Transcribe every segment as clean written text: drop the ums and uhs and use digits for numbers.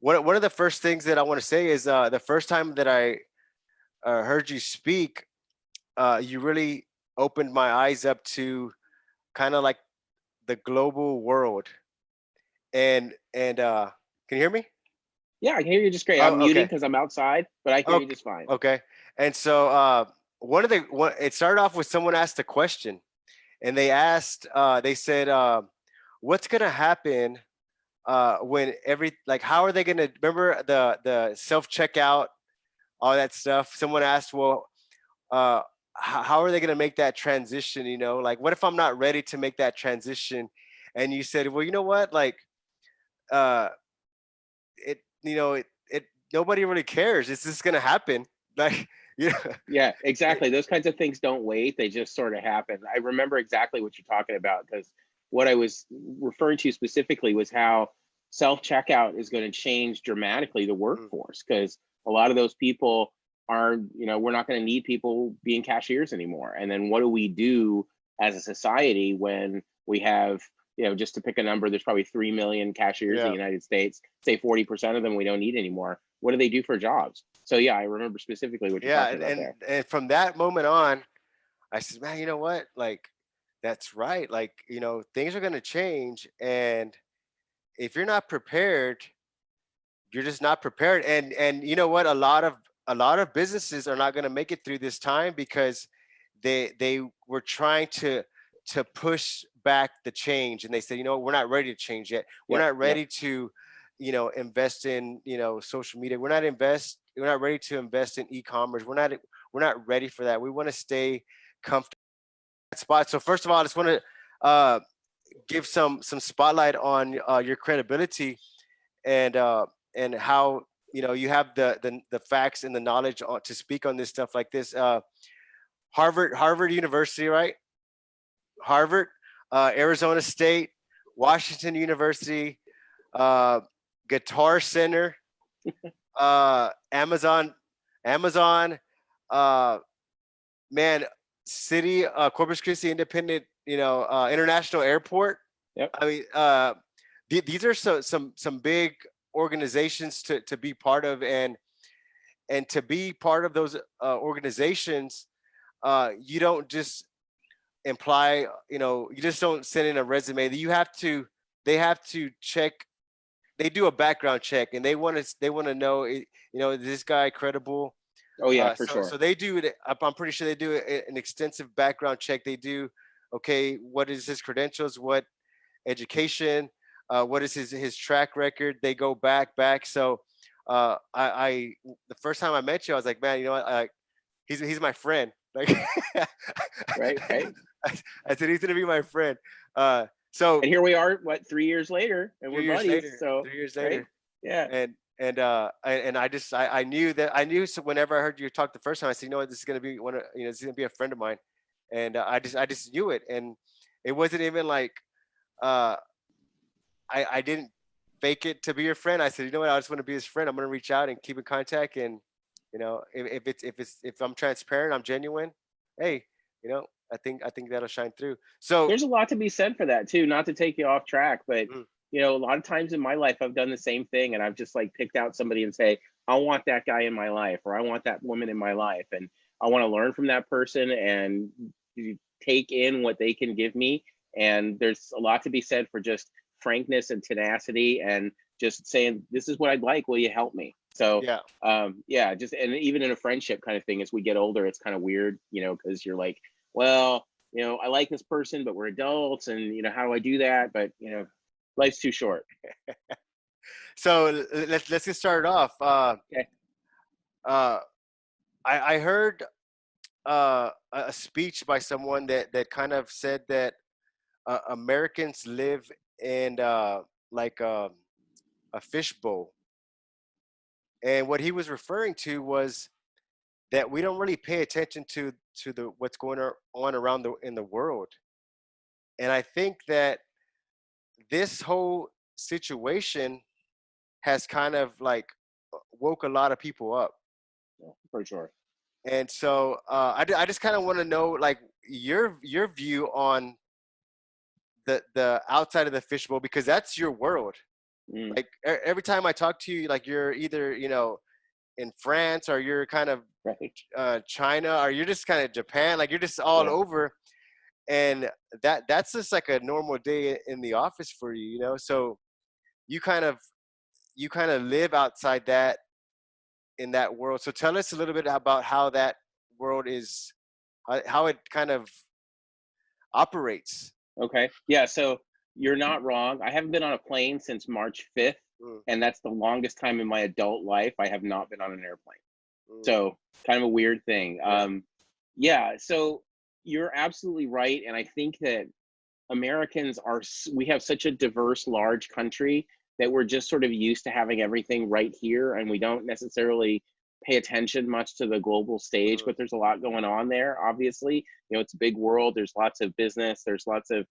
one of the first things that I want to say is the first time that I heard you speak, you really opened my eyes up to kind of like the global world. And can you hear me? Yeah, I can hear you just great. I'm Oh, muting okay. because I'm outside, but I can hear you Okay. just fine. Okay. And so it started off with someone asked a question, and they said, what's gonna happen when like how are they gonna remember the self checkout, all that stuff? Someone asked, well, how are they gonna make that transition? Like what if I'm not ready to make that transition? And you said, well, you know what, like uh, it nobody really cares. It's just gonna happen. Like, you know, Yeah, exactly. Those kinds of things don't wait. They just sort of happen. I remember exactly what you're talking about because what I was referring to specifically was how self checkout is going to change dramatically the mm, workforce because a lot of those people are, we're not going to need people being cashiers anymore. And then what do we do as a society when we have, just to pick a number, there's probably 3 million cashiers in yeah, the United States, say 40% of them we don't need anymore. What do they do for jobs? So yeah, I remember specifically what you're yeah, talking and, about and there. and from that moment on, I said, man, you know what, like that's right. Like, things are gonna change, and if you're not prepared, you're just not prepared. And you know what, a lot of businesses are not going to make it through this time because they were trying to push back the change, and they said, we're not ready to change yet. We're Yep, not yep. ready to invest in social media. We're not ready to invest in e-commerce. We're not ready for that. We want to stay comfortable in that spot. So first of all, I just want to give some spotlight on your credibility, and how you have the facts and the knowledge to speak on this stuff like this. Harvard University, right? Harvard, Arizona State, Washington University, uh, Guitar Center, Amazon, uh, man, City, Corpus Christi Independent, International Airport. Yep. I mean, these are some big organizations to be part of, and to be part of those organizations. You don't just imply, you just don't send in a resume. They have to check. They do a background check, and they want to know, is this guy credible? Oh yeah, for So sure. they do it. I'm pretty sure they do an extensive background check. They do, okay, what is his credentials? What education? What is his track record? They go back. So I the first time I met you, I was like, man, you know what? He's my friend. Like, Right, right. I said he's gonna be my friend. So And here we are, what, 3 years later, and we're three years buddies. later, So 3 years right, later, yeah, and I knew that I knew. So whenever I heard you talk the first time, I said, you know what, this is gonna be this is gonna be a friend of mine, and I just knew it, and it wasn't even like uh, I didn't fake it to be your friend. I said, you know what, I just want to be his friend. I'm gonna reach out and keep in contact, and if I'm transparent, I'm genuine. Hey, I think that'll shine through. So, there's a lot to be said for that too. Not to take you off track, but mm, a lot of times in my life, I've done the same thing, and I've just like picked out somebody and say, I want that guy in my life, or I want that woman in my life, and I want to learn from that person and take in what they can give me. And there's a lot to be said for just frankness and tenacity, and just saying, this is what I'd like. Will you help me? So yeah, yeah, just, and even in a friendship kind of thing, as we get older, it's kind of weird, because you're like, well, I like this person, but we're adults, and how do I do that? But life's too short. so let's get started off. Okay. Uh, I heard a speech by someone that kind of said that Americans live in like a fishbowl, and what he was referring to was that we don't really pay attention to the what's going on around in the world. And I think that this whole situation has kind of like woke a lot of people up. Yeah, for sure. And so I just kind of want to know, like, your view on the outside of the fishbowl, because that's your world. Mm, Like every time I talk to you, like you're either, in France, or you're kind of right. China, or you're just kind of Japan, like you're just all Yeah. over. And that's just like a normal day in the office for you, so you kind of live outside that, in that world. So tell us a little bit about how that world is, how it kind of operates. Okay. Yeah. So you're not wrong. I haven't been on a plane since March 5th, Mm, and that's the longest time in my adult life I have not been on an airplane. mm, So kind of a weird thing. yeah. Yeah. So you're absolutely right, and I think that we have such a diverse, large country that we're just sort of used to having everything right here, and we don't necessarily pay attention much to the global stage. Mm, But there's a lot going on there. Obviously, it's a big world. There's lots of business. There's lots of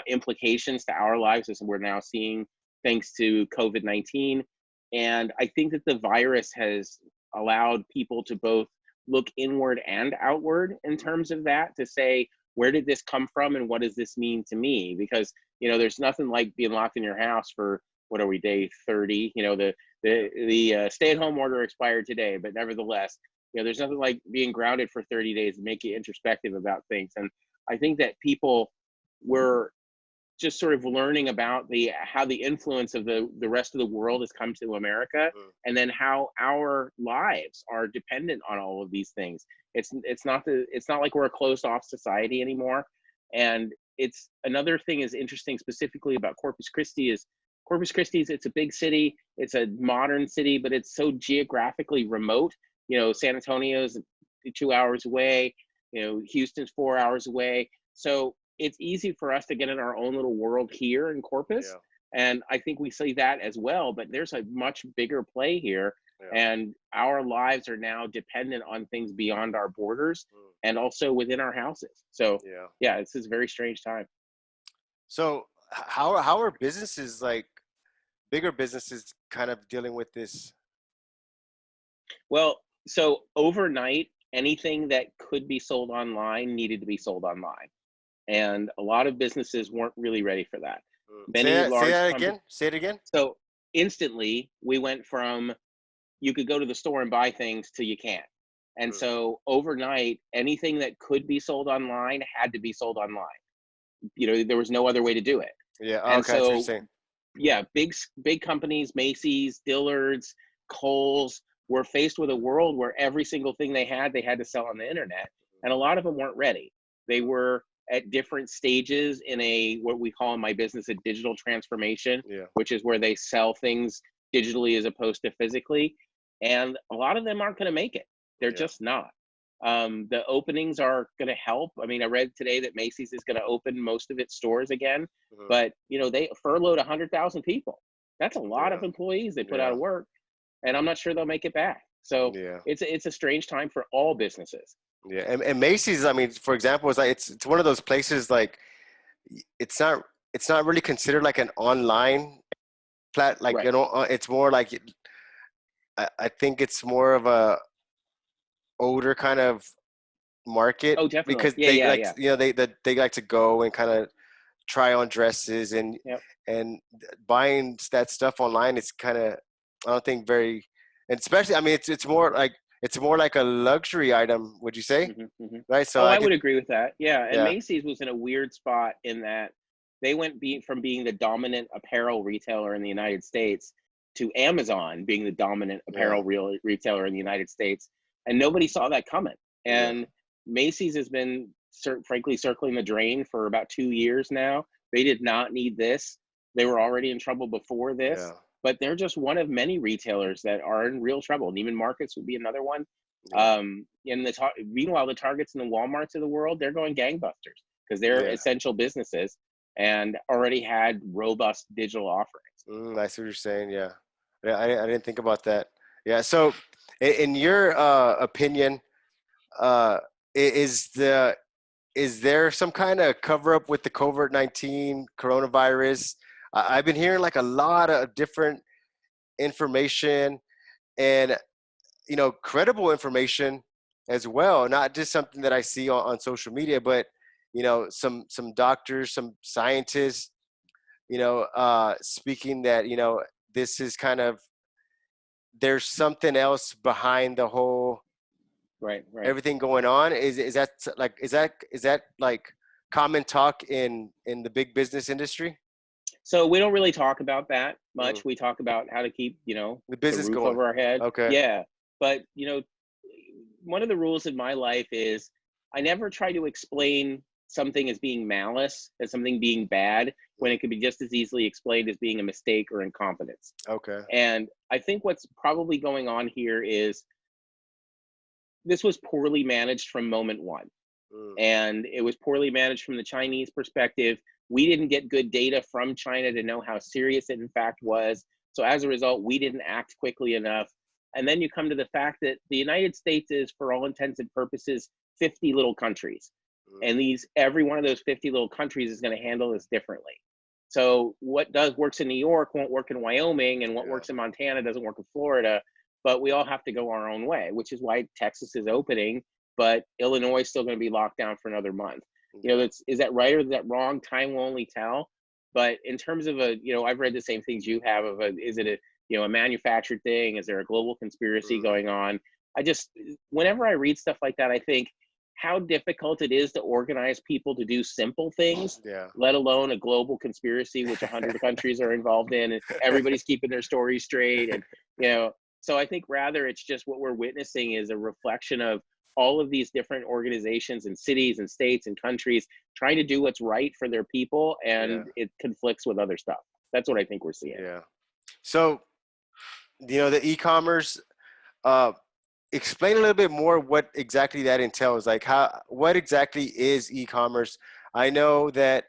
implications to our lives, as we're now seeing thanks to COVID-19. And I think that the virus has allowed people to both look inward and outward in mm, terms of that, to say, where did this come from and what does this mean to me? Because there's nothing like being locked in your house for, what are we, day 30? The stay-at-home order expired today, but nevertheless, there's nothing like being grounded for 30 days to make you introspective about things. And I think that people were just sort of learning about how the influence of the rest of the world has come to America, mm, and then how our lives are dependent on all of these things. It's not like we're a closed off society anymore. And it's another thing is interesting specifically about Corpus Christi, it's a big city, it's a modern city, but it's so geographically remote. mm, San Antonio's 2 hours away, Houston's 4 hours away. So it's easy for us to get in our own little world here in Corpus. yeah, And I think we see that as well, but there's a much bigger play here. yeah, And our lives are now dependent on things beyond our borders mm, and also within our houses. So, yeah. yeah, this is a very strange time. So how are businesses, like bigger businesses, kind of dealing with this? Well, so overnight, anything that could be sold online needed to be sold online. And a lot of businesses weren't really ready for that. Say Many that. Say large that companies. again. Say it again. So instantly, we went from you could go to the store and buy things to you can't. And Mm, so overnight, anything that could be sold online had to be sold online. There was no other way to do it. yeah. Oh, And okay. That's what you're so, saying. yeah, big companies, Macy's, Dillard's, Kohls, were faced with a world where every single thing they had to sell on the internet, and a lot of them weren't ready. They Mm, were at different stages in what we call in my business a digital transformation, yeah. which is where they sell things digitally as opposed to physically. And a lot of them aren't going to make it. They're Yeah. just not. The openings are going to help. I mean, I read today that Macy's is going to open most of its stores again, Mhm, but they furloughed 100,000 people. That's a lot of yeah. employees they put out Yeah. of work, and I'm not sure they'll make it back. So Yeah. it's a strange time for all businesses. Yeah. And Macy's, I mean, for example, is like it's one of those places, like it's not really considered like an online like, Right. it's more like, I think it's more of a older kind of market, Oh, definitely. because Yeah, they yeah, like, yeah. they like to go and kind of try on dresses, Yep. and buying that stuff online is kind of, I don't think very, and especially, I mean, it's more like a luxury item, would you say? Right? So Oh, I I would could, agree with that. Yeah, and yeah, Macy's was in a weird spot in that they went from being the dominant apparel retailer in the United States to Amazon being the dominant yeah, apparel retailer in the United States, and nobody saw that coming. yeah, And Macy's has been, frankly, circling the drain for about 2 years now. They did not need this. They were already in trouble before this, yeah, but they're just one of many retailers that are in real trouble. Neiman Marcus would be another one. yeah, Meanwhile, the Targets and the WalMarts of the world, they're going gangbusters because they're yeah. essential businesses and already had robust digital offerings. I see what you're saying. Yeah, yeah. I didn't think about that. Yeah. So, in your opinion, uh, is there some kind of cover up with the COVID-19 coronavirus? I've been hearing like a lot of different information, and credible information as well, not just something that I see on social media, but some doctors, some scientists, speaking that this is kind of, there's something else behind the whole Right. everything going on? Is that like, is that like common talk in the big business industry? So we don't really talk about that Mm. much. We talk about how to keep, The the business roof going. over our head. Okay. Yeah. But, one of the rules in my life is I never try to explain something as being malice, as something being bad, when it could be just as easily explained as being a mistake or incompetence. Okay. And I think what's probably going on here is this was poorly managed from moment one. Mm. And it was poorly managed from the Chinese perspective. We didn't get good data from China to know how serious it in fact was. So as a result, we didn't act quickly enough. And then you come to the fact that the United States is, for all intents and purposes, 50 little countries. Mm. And every one of those 50 little countries is going to handle this differently. So what works in New York won't work in Wyoming, and what Yeah. works in Montana doesn't work in Florida. But we all have to go our own way, which is why Texas is opening, but Illinois is still going to be locked down for another month. Yeah. Is that right or is that wrong? Time will only tell. But in terms of I've read the same things you have is it a manufactured thing? Is there a global conspiracy Mm. going on? Whenever I read stuff like that, I think how difficult it is to organize people to do simple things, Yeah. let alone a global conspiracy, which 100 countries are involved in, and everybody's keeping their stories straight. And, so I think rather it's just what we're witnessing is a reflection of all of these different organizations and cities and states and countries trying to do what's right for their people, Yeah. and it conflicts with other stuff. That's what I think we're seeing. Yeah. So, the e-commerce, uh, explain a little bit more what exactly that entails. Like, what exactly is e-commerce? I know that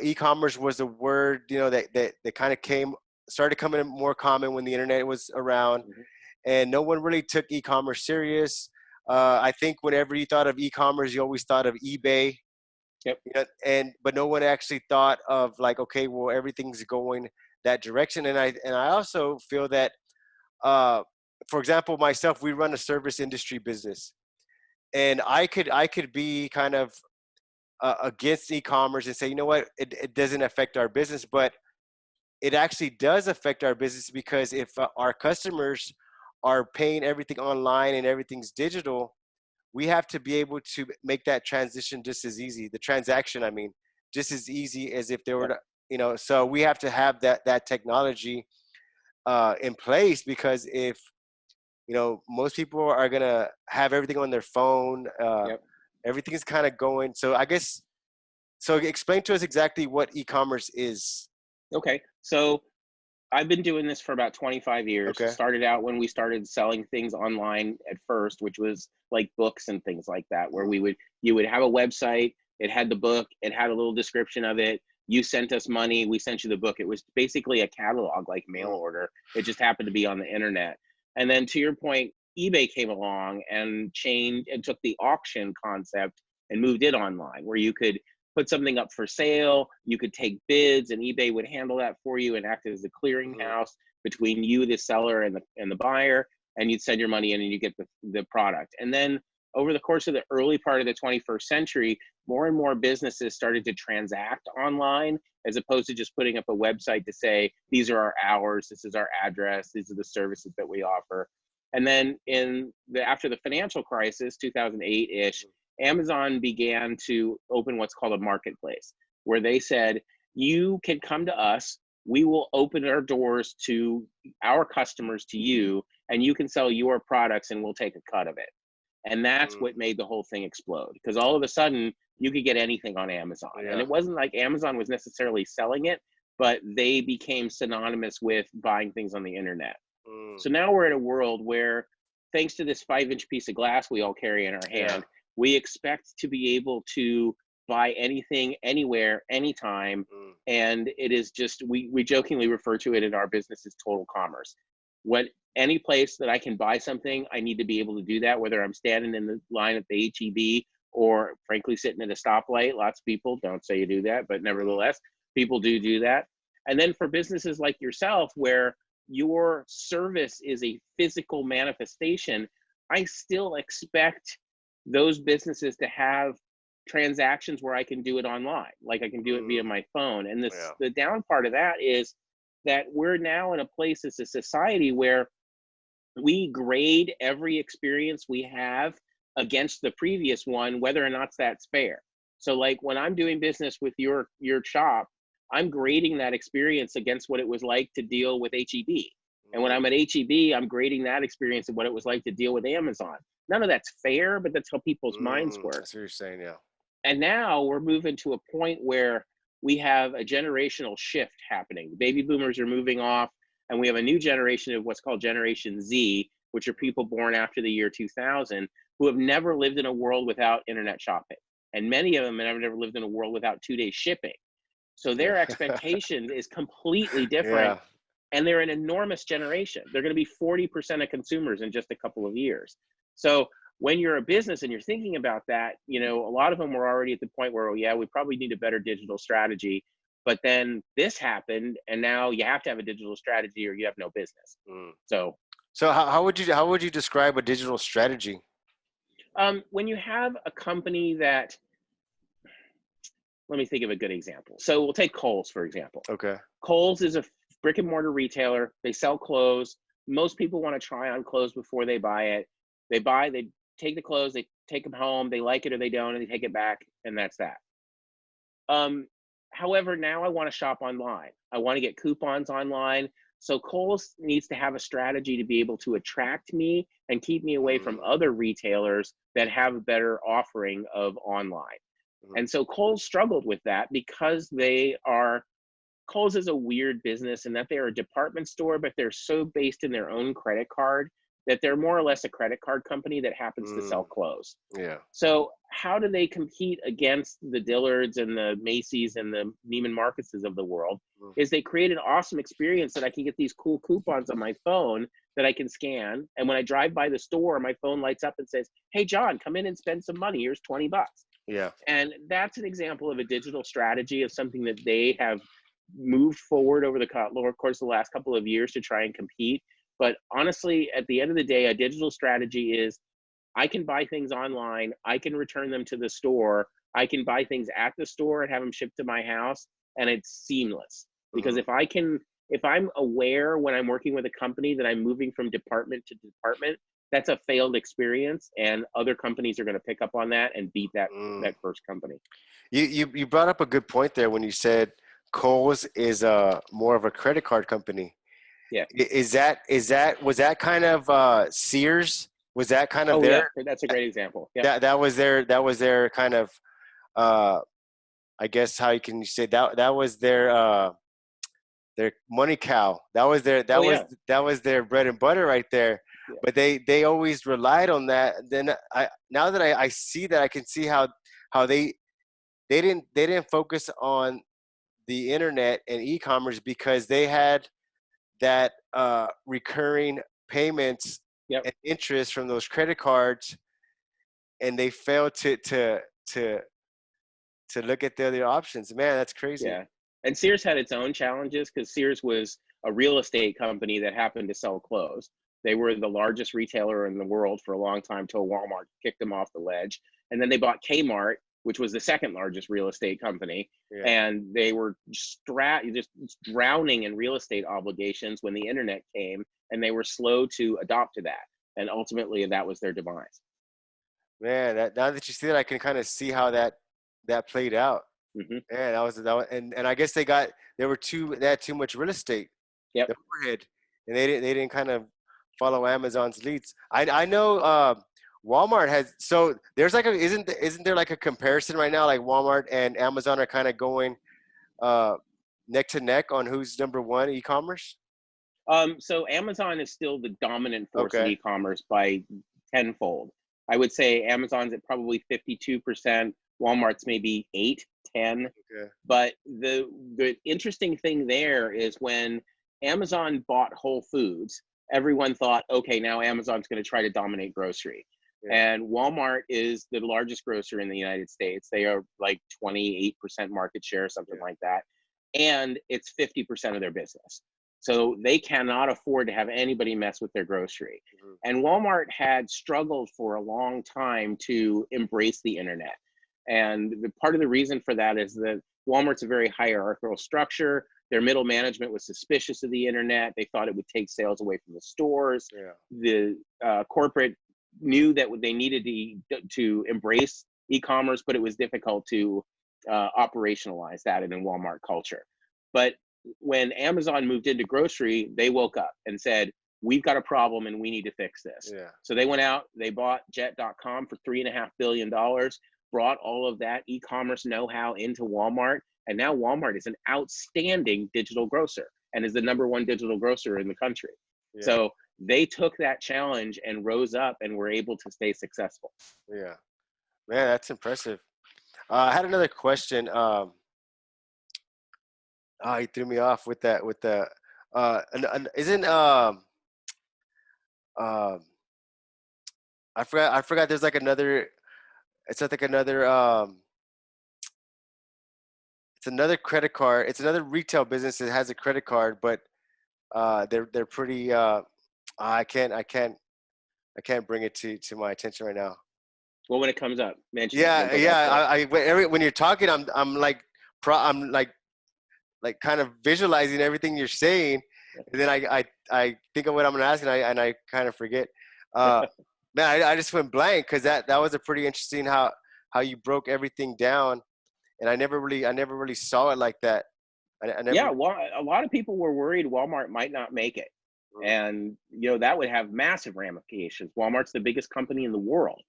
e-commerce was a word, that kind of started coming more common when the internet was around, Mhm. and no one really took e-commerce serious. I think whenever you thought of e-commerce, you always thought of eBay. Yep. But no one actually thought of like, okay, well, everything's going that direction. And I also feel that, uh, for example, myself, we run a service industry business, and I could be kind of against e-commerce and say, you know what, it doesn't affect our business, but it actually does affect our business, because if our customers are paying everything online and everything's digital, we have to be able to make that transition just as easy. The transaction, I mean, just as easy as if they were Yep. to, so we have to have that technology in place, because if, most people are going to have everything on their phone, Yep. everything's kind of going. So I guess, so explain to us exactly what e-commerce is. Okay. So I've been doing this for about 25 years. Okay. Started out when we started selling things online at first, which was like books and things like that, where you would have a website, it had the book, it had a little description of it. You sent us money, we sent you the book. It was basically a catalog, like mail Mm. order. It just happened to be on the internet. And then to your point, eBay came along and changed and took the auction concept and moved it online, where you could put something up for sale, you could take bids, and eBay would handle that for you and act as a Mm. clearinghouse between you, the seller, and the buyer, and you'd send your money in and you get the product. And then over the course of the early part of the 21st century, more and more businesses started to transact online, as opposed to just putting up a website to say, these are our hours, this is our address, these are the services that we offer. And then after the financial crisis, 2008-ish, Amazon began to open what's called a marketplace, where they said, you can come to us, we will open our doors to our customers, to you, and you can sell your products and we'll take a cut of it. And that's Mm. what made the whole thing explode, because all of a sudden you could get anything on Amazon. And Yeah. it wasn't like Amazon was necessarily selling it, but they became synonymous with buying things on the internet. Mm. So now we're in a world where, thanks to this 5-inch piece of glass we all carry in our Yeah. hand, we expect to be able to buy anything, anywhere, anytime. Mm. And it is just, we jokingly refer to it in our business as total commerce. When any place that I can buy something, I need to be able to do that, whether I'm standing in the line at the HEB or frankly sitting at a stoplight. Lots of people don't say you do that, but nevertheless, people do that. And then for businesses like yourself, where your service is a physical manifestation, I still expect those businesses to have transactions where I can do it online, like I can do it via Mm. my phone. And Yeah. the down part of that is that we're now in a place as a society where we grade every experience we have against the previous one, whether or not that's fair. So like when I'm doing business with your shop, I'm grading that experience against what it was like to deal with HEB. And when I'm at HEB, I'm grading that experience of what it was like to deal with Amazon. None of that's fair, but that's how people's minds work. That's what you're saying, yeah. And now we're moving to a point where we have a generational shift happening. The baby boomers are moving off, and we have a new generation of what's called Generation Z, which are people born after the year 2000, who have never lived in a world without internet shopping. And many of them have never lived in a world without 2-day shipping. So their expectation is completely different. Yeah. And they're an enormous generation. They're going to be 40% of consumers in just a couple of years. So when you're a business and you're thinking about that, you know, a lot of them were already at the point where, oh yeah, we probably need a better digital strategy. But then this happened, and now you have to have a digital strategy or you have no business. So how would you describe a digital strategy? when you have a company that, let me think of a good example. So we'll take Kohls, for example. Okay. Kohls is a brick and mortar retailer. They sell clothes. Most people want to try on clothes before they buy it. They take the clothes, they take them home, they like it or they don't, and they take it back, and that's that. However, now I want to shop online. I want to get coupons online. So Kohls needs to have a strategy to be able to attract me and keep me away from other retailers that have a better offering of online. And so Kohls struggled with that because Kohls is a weird business in that they're a department store, but they're so based in their own credit card that they're more or less a credit card company that happens to sell clothes. Yeah. So how do they compete against the Dillards and the Macys and the Neiman Marcuses of the world? Is they create an awesome experience that I can get these cool coupons on my phone that I can scan. And when I drive by the store, my phone lights up and says, hey, John, come in and spend some money. Here's $20. Yeah. And that's an example of a digital strategy of something that they have moved forward over the course of the last couple of years to try and compete. But honestly, at the end of the day, a digital strategy is I can buy things online, I can return them to the store, I can buy things at the store and have them shipped to my house, and it's seamless. Because if I'm aware when I'm working with a company that I'm moving from department to department, that's a failed experience, and other companies are going to pick up on that and beat that first company. You brought up a good point there when you said Kohls is more of a credit card company. Yeah. Was that kind of Sears? Was that kind of Yeah, that's a great example. Yeah. That was their kind of I guess how you can say that was their money cow. That was their bread and butter right there. Yeah. But they always relied on that. Then now that I see that, I can see how they didn't focus on the internet and e-commerce because they had that recurring payments and interest from those credit cards, and they failed to look at the other options. Man, that's crazy. Yeah. And Sears had its own challenges because Sears was a real estate company that happened to sell clothes. They were the largest retailer in the world for a long time till Walmart kicked them off the ledge. And then they bought Kmart, which was the second largest real estate company. Yeah. And they were just drowning in real estate obligations when the internet came, and they were slow to adopt to that. And ultimately that was their demise. Man, now that you see that, I can kind of see how that played out. Yeah, that was and I guess they had too much real estate. Yep. The overhead, and they didn't kind of follow Amazon's leads. I know Walmart has, so there's like isn't there like a comparison right now, like Walmart and Amazon are kind of going neck to neck on who's number one e-commerce? So Amazon is still the dominant force in e-commerce by tenfold. I would say Amazon's at probably 52%, Walmart's maybe 8, 10. Okay. But the interesting thing there is when Amazon bought Whole Foods, everyone thought, okay, now Amazon's going to try to dominate grocery. Yeah. And Walmart is the largest grocer in the United States. They are like 28% market share, something like that. And it's 50% of their business. So they cannot afford to have anybody mess with their grocery. And Walmart had struggled for a long time to embrace the internet. And part of the reason for that is that Walmart's a very hierarchical structure. Their middle management was suspicious of the internet. They thought it would take sales away from the stores. Yeah. The corporate knew that they needed to embrace e-commerce, but it was difficult to operationalize that in a Walmart culture. But when Amazon moved into grocery, they woke up and said, we've got a problem and we need to fix this. Yeah. So they went out, they bought jet.com for $3.5 billion, brought all of that e-commerce know-how into Walmart. And now Walmart is an outstanding digital grocer and is the #1 digital grocer in the country. Yeah. So they took that challenge and rose up and were able to stay successful. Yeah. Man, that's impressive. I had another question. He threw me off with that, with the, isn't, I forgot there's like another, it's like another, it's another credit card. It's another retail business that has a credit card, but they're pretty, I can't bring it to my attention right now. Well, when it comes up, mention Yeah, it. yeah. When you're talking, I'm like kind of visualizing everything you're saying, and then I think of what I'm gonna ask, and I kind of forget. Man, I just went blank because that was a pretty interesting how you broke everything down, and I never really saw it like that. I never. Yeah, well, a lot of people were worried Walmart might not make it, and that would have massive ramifications. Walmart's the biggest company in the world.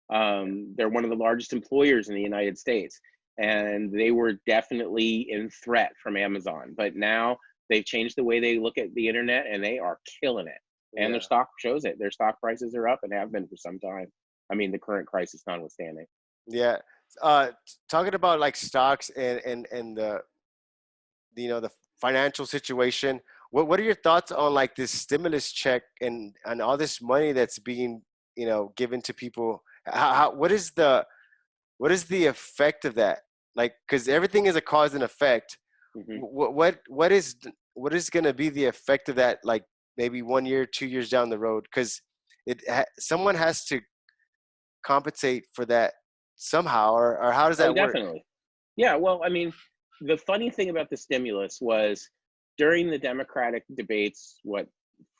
They're one of the largest employers in the United States, and they were definitely in threat from Amazon. But now they've changed the way they look at the internet, and they are killing it. And their stock shows it. Their stock prices are up and have been for some time. I mean, the current crisis notwithstanding. Yeah. Talking about like stocks and the the financial situation. What are your thoughts on like this stimulus check and all this money that's being given to people? What is the effect of that? Like, because everything is a cause and effect. Mm-hmm. What is going to be the effect of that? Like maybe 1 year, 2 years down the road, because someone has to compensate for that somehow, or how does that work? Definitely. Yeah. Well, I mean, the funny thing about the stimulus was during the Democratic debates,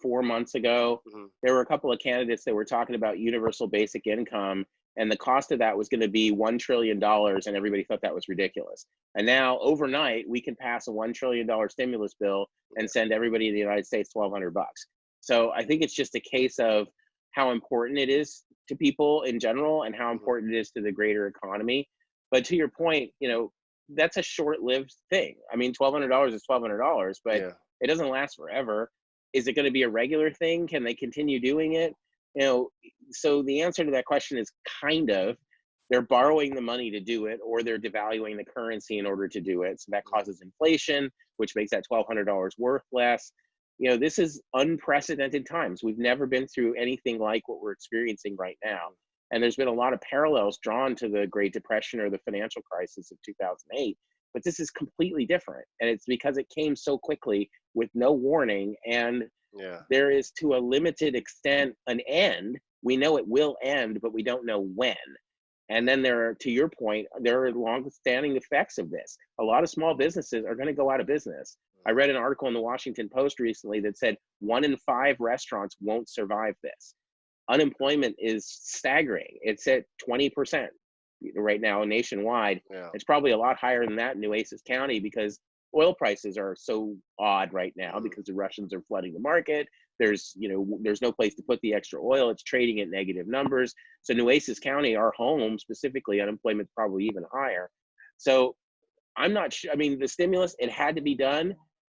4 months ago, there were a couple of candidates that were talking about universal basic income, and the cost of that was going to be $1 trillion, and everybody thought that was ridiculous. And now, overnight, we can pass a $1 trillion stimulus bill and send everybody in the United States $1,200. So I think it's just a case of how important it is to people in general and how important it is to the greater economy. But to your point, that's a short-lived thing. I mean, $1,200 is $1,200, but it doesn't last forever. Is it going to be a regular thing? Can they continue doing it? So the answer to that question is kind of. They're borrowing the money to do it, or they're devaluing the currency in order to do it. So that causes inflation, which makes that $1,200 worth less. This is unprecedented times. We've never been through anything like what we're experiencing right now. And there's been a lot of parallels drawn to the Great Depression or the financial crisis of 2008. But this is completely different. And it's because it came so quickly with no warning. And there is, to a limited extent, an end. We know it will end, but we don't know when. And then to your point, there are long-standing effects of this. A lot of small businesses are going to go out of business. I read an article in the Washington Post recently that said 1 in 5 restaurants won't survive this. Unemployment is staggering. It's at 20% right now nationwide. It's probably a lot higher than that in Nueces County because oil prices are so odd right now because the Russians are flooding the market. There's no place to put the extra oil. It's trading at negative numbers. So Nueces County, our home specifically, unemployment's probably even higher. So I'm not sure. I mean, the stimulus, it had to be done.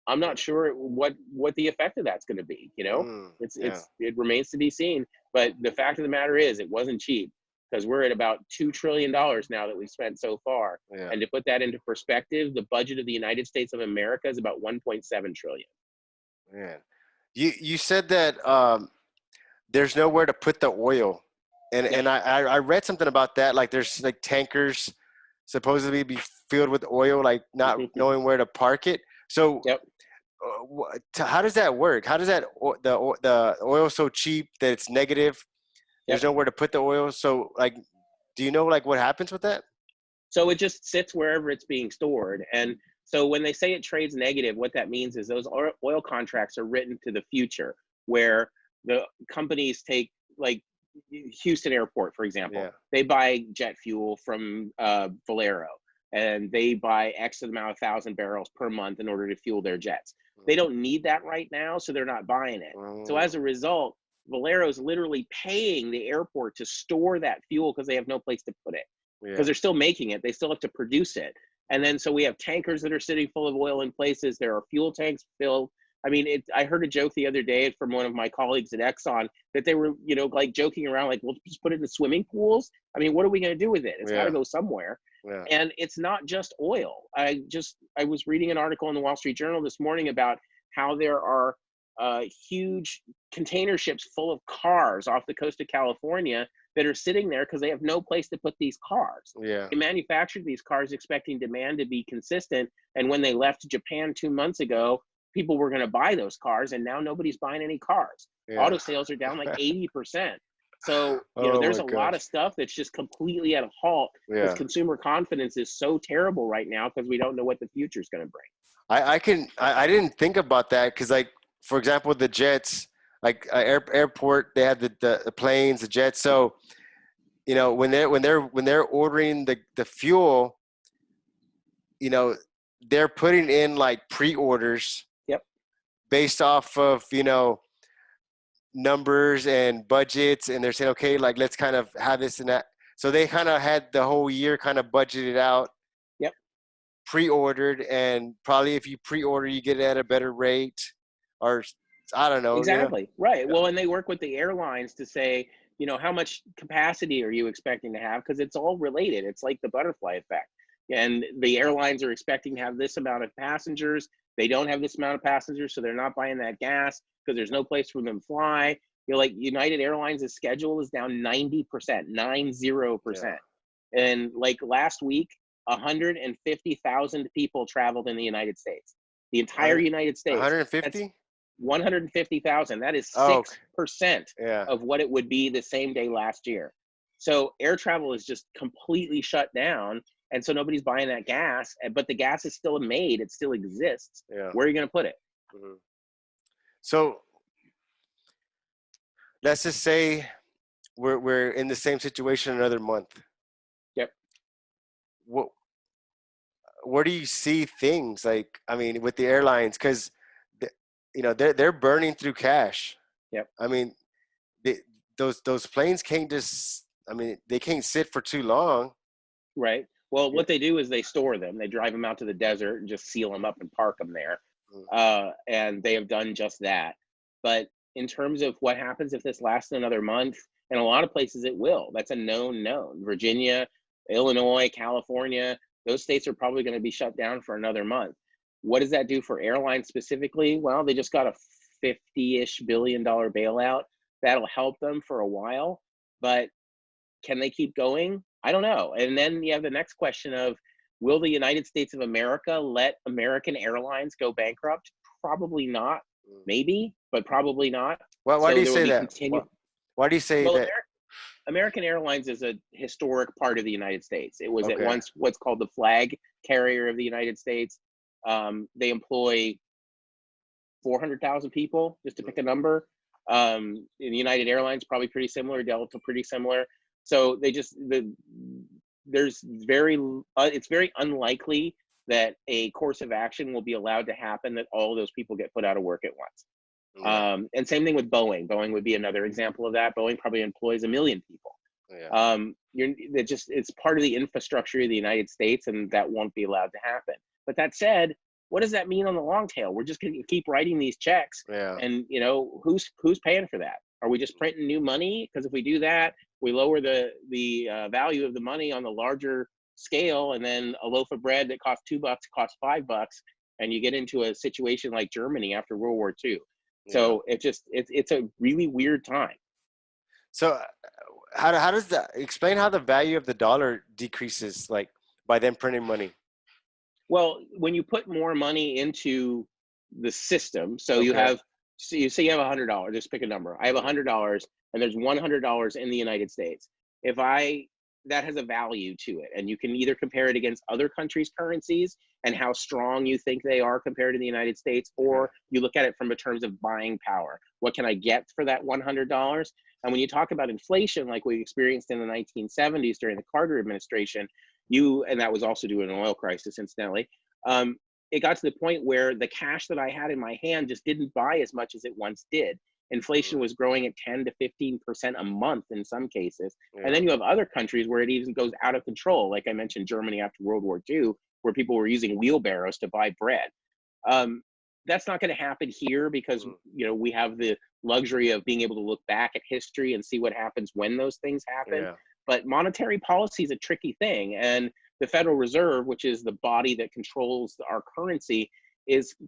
I'm not sure what the effect of that's going to be. It remains to be seen. But the fact of the matter is, it wasn't cheap because we're at about $2 trillion now that we've spent so far. And to put that into perspective, the budget of the United States of America is about 1.7 trillion. Man, you said that there's nowhere to put the oil, and I read something about that. Like there's like tankers supposedly be filled with oil, like not knowing where to park it. So how does that work? How does that the oil so cheap that it's negative? There's nowhere to put the oil. So like, do you know like what happens with that? So it just sits wherever it's being stored. And So when they say it trades negative, what that means is those oil contracts are written to the future, where the companies take, like Houston Airport, for example, Yeah. they buy jet fuel from Valero, and they buy X amount of 1,000 barrels per month in order to fuel their jets. They don't need that right now, so they're not buying it. So as a result, Valero's literally paying the airport to store that fuel because they have no place to put it, because Yeah. they're still making it. They still have to produce it. And then so we have tankers that are sitting full of oil in places. There are fuel tanks filled. I mean, I heard a joke the other day from one of my colleagues at Exxon that they were, like joking around, like, we'll just put it in swimming pools. I mean, what are we going to do with it? It's got to Yeah. go somewhere. Yeah. And it's not just oil. I was reading an article in the Wall Street Journal this morning about how there are huge container ships full of cars off the coast of California that are sitting there because they have no place to put these cars. Yeah. They manufactured these cars expecting demand to be consistent. And when they left Japan 2 months ago, people were going to buy those cars, and now nobody's buying any cars. Yeah. Auto sales are down like 80%. So, Oh there's my a lot gosh. of stuff that's just completely at a halt because Yeah. consumer confidence is so terrible right now because we don't know what the future is going to bring. I didn't think about that because, like, for example, the jets, like airport, they have the planes, the jets. So, when they're ordering the fuel, they're putting in like pre-orders. Yep. Based off of, numbers and budgets, and they're saying, okay, like, let's kind of have this and that. So they kind of had the whole year kind of budgeted out. Yep. Pre-ordered, and probably if you pre-order, you get it at a better rate, or I don't know. Exactly. Right. Yeah. Well, and they work with the airlines to say, how much capacity are you expecting to have? Because it's all related. It's like the butterfly effect. And the airlines are expecting to have this amount of passengers. They don't have this amount of passengers, so they're not buying that gas because there's no place for them to fly. Like United Airlines' schedule is down 90%, 90%. And like last week, 150,000 people traveled in the United States. The entire United States. 150? 150,000. That is Oh, 6% yeah. of what it would be the same day last year. So air travel is just completely shut down. And so nobody's buying that gas, but the gas is still made. It still exists. Yeah. Where are you going to put it? Mm-hmm. So let's just say we're in the same situation another month. Yep. Where do you see things like, I mean, with the airlines? Because they're burning through cash. Yep. I mean, those planes can't just, I mean, they can't sit for too long. Right. Well, what they do is they store them. They drive them out to the desert and just seal them up and park them there. And they have done just that. But in terms of what happens if this lasts another month, in a lot of places it will. That's a known. Virginia, Illinois, California, those states are probably going to be shut down for another month. What does that do for airlines specifically? Well, they just got a $50-ish billion bailout. That'll help them for a while, but can they keep going? I don't know. And then you have the next question of, will the United States of America let American Airlines go bankrupt? Probably not. Maybe, but probably not. Why do you say that? Why do you say that? American Airlines is a historic part of the United States. It was at once what's called the flag carrier of the United States. They employ 400,000 people, just to pick a number. In United Airlines, probably pretty similar. Delta, pretty similar. So it's very unlikely that a course of action will be allowed to happen that all of those people get put out of work at once. And same thing with Boeing. Boeing would be another example of that. Boeing probably employs 1 million people. It's part of the infrastructure of the United States, and that won't be allowed to happen. But that said, what does that mean on the long tail? We're just going to keep writing these checks, and who's paying for that? Are we just printing new money? Because if we do that, we lower the value of the money on the larger scale, and then a loaf of bread that costs $2 costs $5, and you get into a situation like Germany after World War II. So it's a really weird time. So how does that explain how the value of the dollar decreases, like by them printing money? Well, when you put more money into the system, so you say you have $100, just pick a number. I have $100 and there's $100 in the United States. If I that has a value to it. And you can either compare it against other countries' currencies and how strong you think they are compared to the United States, or you look at it from a terms of buying power. What can I get for that $100? And when you talk about inflation, like we experienced in the 1970s during the Carter administration, and that was also due to an oil crisis, incidentally, it got to the point where the cash that I had in my hand just didn't buy as much as it once did. Inflation was growing at 10 to 15% a month in some cases. And then you have other countries where it even goes out of control. Like I mentioned, Germany after World War II, where people were using wheelbarrows to buy bread. That's not going to happen here because, we have the luxury of being able to look back at history and see what happens when those things happen. But monetary policy is a tricky thing. And the Federal Reserve, which is the body that controls our currency,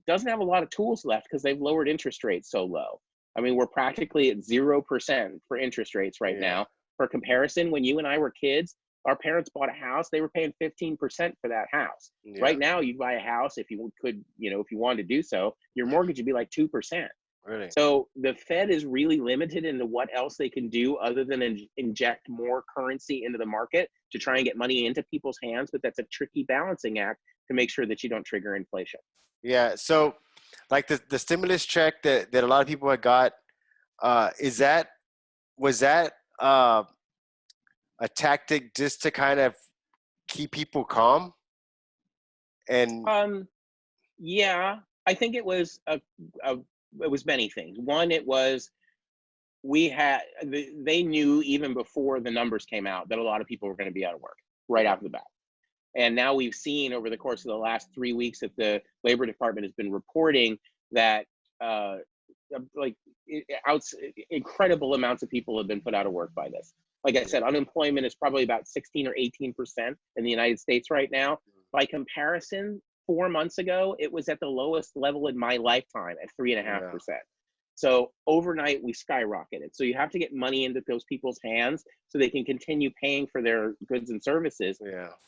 doesn't have a lot of tools left because they've lowered interest rates so low. I mean, we're practically at 0% for interest rates right now. For comparison, when you and I were kids, our parents bought a house, they were paying 15% for that house. Right now, you buy a house, if you could, if you wanted to do so, your mortgage would be like 2%. Really? So the Fed is really limited into what else they can do other than inject more currency into the market to try and get money into people's hands. But that's a tricky balancing act to make sure that you don't trigger inflation. Yeah. So like the stimulus check that a lot of people had got, was that a tactic just to kind of keep people calm? And yeah, I think it was it was many things. One, it was they knew even before the numbers came out that a lot of people were going to be out of work right after the bat. And now we've seen over the course of the last 3 weeks that the Labor Department has been reporting that incredible amounts of people have been put out of work by this. Like I said, unemployment is probably about 16 or 18% in the United States right now. By comparison, 4 months ago, it was at the lowest level in my lifetime at 3.5%. So overnight, we skyrocketed. So you have to get money into those people's hands so they can continue paying for their goods and services.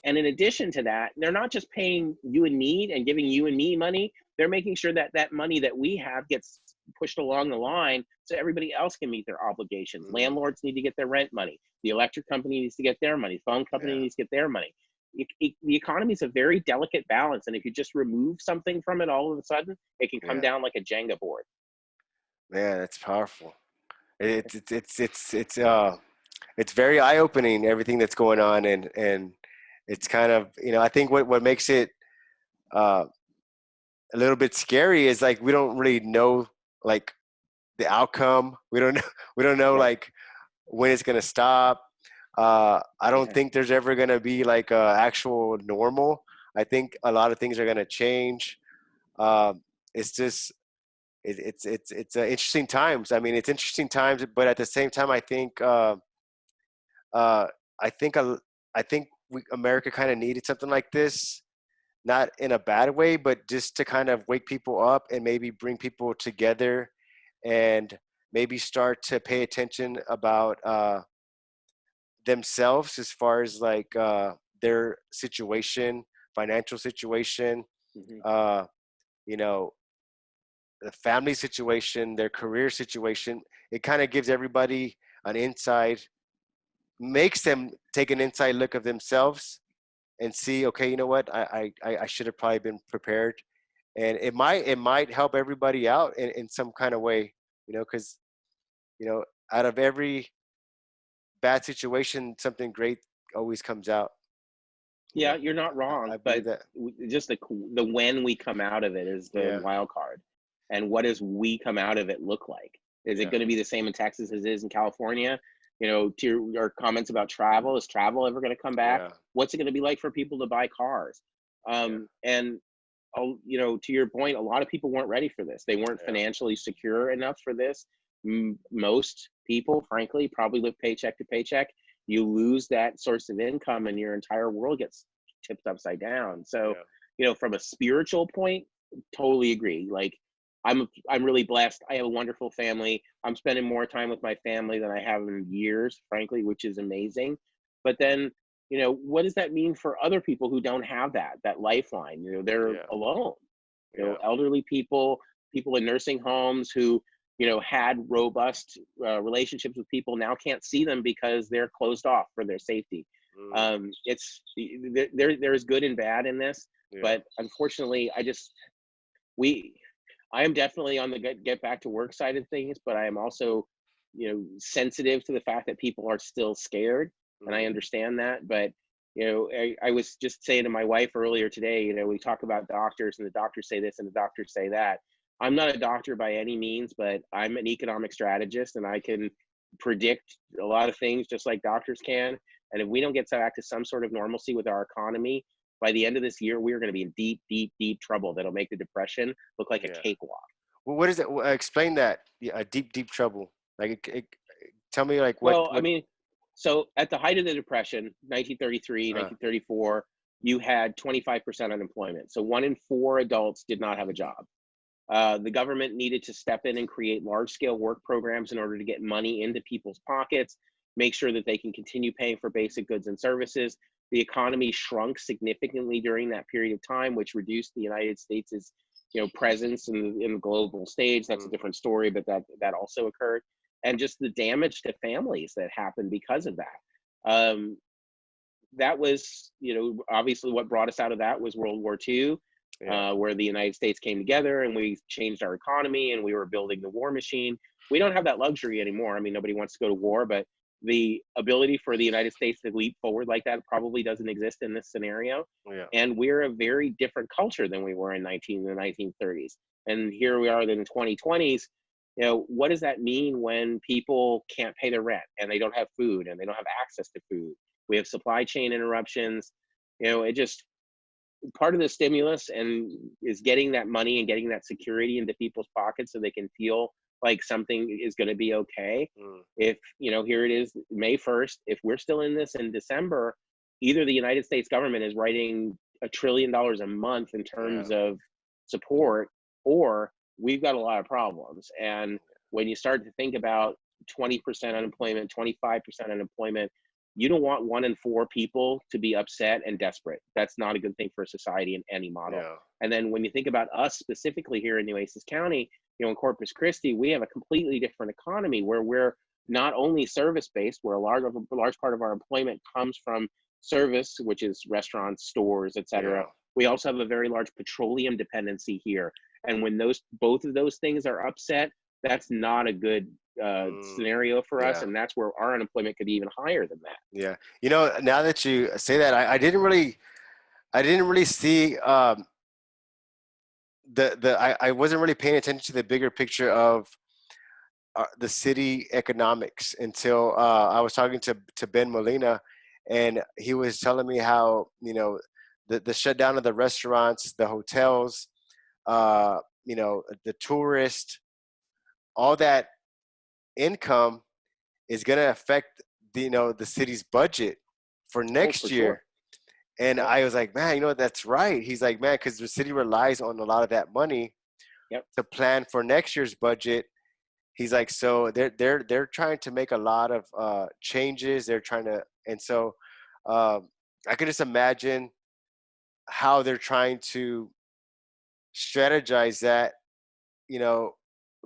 And in addition to that, they're not just paying you and me and giving you and me money. They're making sure that that money that we have gets pushed along the line so everybody else can meet their obligations. Landlords need to get their rent money. The electric company needs to get their money. The phone company needs to get their money. The economy is a very delicate balance. And if you just remove something from it all of a sudden, it can come down like a Jenga board. Man, that's powerful. It's very eye-opening, everything that's going on, and it's kind of, I think what makes it a little bit scary is like we don't really know like the outcome. We don't know like when it's gonna stop. I don't think there's ever gonna be like a actual normal. I think a lot of things are gonna change. It's just it's interesting times. I mean, it's interesting times, but at the same time, I think America kind of needed something like this, not in a bad way, but just to kind of wake people up and maybe bring people together, and maybe start to pay attention about themselves as far as like their situation, financial situation, the family situation, their career situation. It kind of gives everybody an insight, makes them take an inside look of themselves and see, okay, you know what, I should have probably been prepared. And it might help everybody out in some kind of way, because, out of every bad situation, something great always comes out. Yeah, you're not wrong, but that. Just the when we come out of it is the wild card. And what does we come out of it look like? Is it going to be the same in Texas as it is in California? To your comments about travel, is travel ever going to come back? What's it going to be like for people to buy cars? And to your point, a lot of people weren't ready for this. They weren't financially secure enough for this. Most people, frankly, probably live paycheck to paycheck. You lose that source of income and your entire world gets tipped upside down. So, from a spiritual point, totally agree. Like, I'm really blessed. I have a wonderful family. I'm spending more time with my family than I have in years, frankly, which is amazing. But then, what does that mean for other people who don't have that lifeline? They're alone. Elderly people in nursing homes who, had robust relationships with people now can't see them because they're closed off for their safety. Mm. There's good and bad in this, Yeah. but unfortunately, we I am definitely on the get back to work side of things, but I am also, sensitive to the fact that people are still scared, and I Mm. understand that. But I was just saying to my wife earlier today, we talk about doctors, and the doctors say this and the doctors say that. I'm not a doctor by any means, but I'm an economic strategist, and I can predict a lot of things just like doctors can. And if we don't get back to some sort of normalcy with our economy, by the end of this year, we're going to be in deep, deep, deep trouble that'll make the depression look like a Yeah. cakewalk. Well, what is it? Explain that. Yeah, a deep, deep trouble. Like, tell me, like, Well, I what? mean, so at the height of the Depression, 1933, Uh, 1934, you had 25% unemployment. So 1 in 4 adults did not have a job. The government needed to step in and create large scale work programs in order to get money into people's pockets, make sure that they can continue paying for basic goods and services. The economy shrunk significantly during that period of time, which reduced the United States' presence in the global stage. That's a mm, different story, but that also occurred. And just the damage to families that happened because of that. That was, obviously what brought us out of that was World War II, yeah. where the United States came together and we changed our economy and we were building the war machine. We don't have that luxury anymore. I mean, nobody wants to go to war, but the ability for the United States to leap forward like that probably doesn't exist in this scenario. Yeah. And we're a very different culture than we were in the 1930s. And here we are in the 2020s. What does that mean when people can't pay their rent and they don't have food and they don't have access to food? We have supply chain interruptions. It just part of the stimulus and is getting that money and getting that security into people's pockets so they can feel like something is going to be okay. Mm, If here it is May 1st, if we're still in this in December, either the United States government is writing $1 trillion a month in yeah. terms of support, or we've got a lot of problems. And when you start to think about 20% unemployment, 25% unemployment, you don't want 1 in 4 people to be upset and desperate. That's not a good thing for a society in any model. Yeah. And then when you think about us specifically here in Nueces County, in Corpus Christi, we have a completely different economy where we're not only service based, where a large part of our employment comes from service, which is restaurants, stores, etc. Yeah. We also have a very large petroleum dependency here. And when both of those things are upset, that's not a good Mm, scenario for us, yeah. and that's where our unemployment could be even higher than that. Yeah. Now that you say that, I didn't really see I wasn't really paying attention to the bigger picture of the city economics until I was talking to Ben Molina, and he was telling me how the shutdown of the restaurants, the hotels, the tourist, all that income is going to affect the city's budget for Oh, next for sure. year. And Yep. I was like, man, that's right. He's like, man, because the city relies on a lot of that money Yep. to plan for next year's budget. He's like, so they're trying to make a lot of changes. They're trying to, and so I could just imagine how they're trying to strategize that, you know,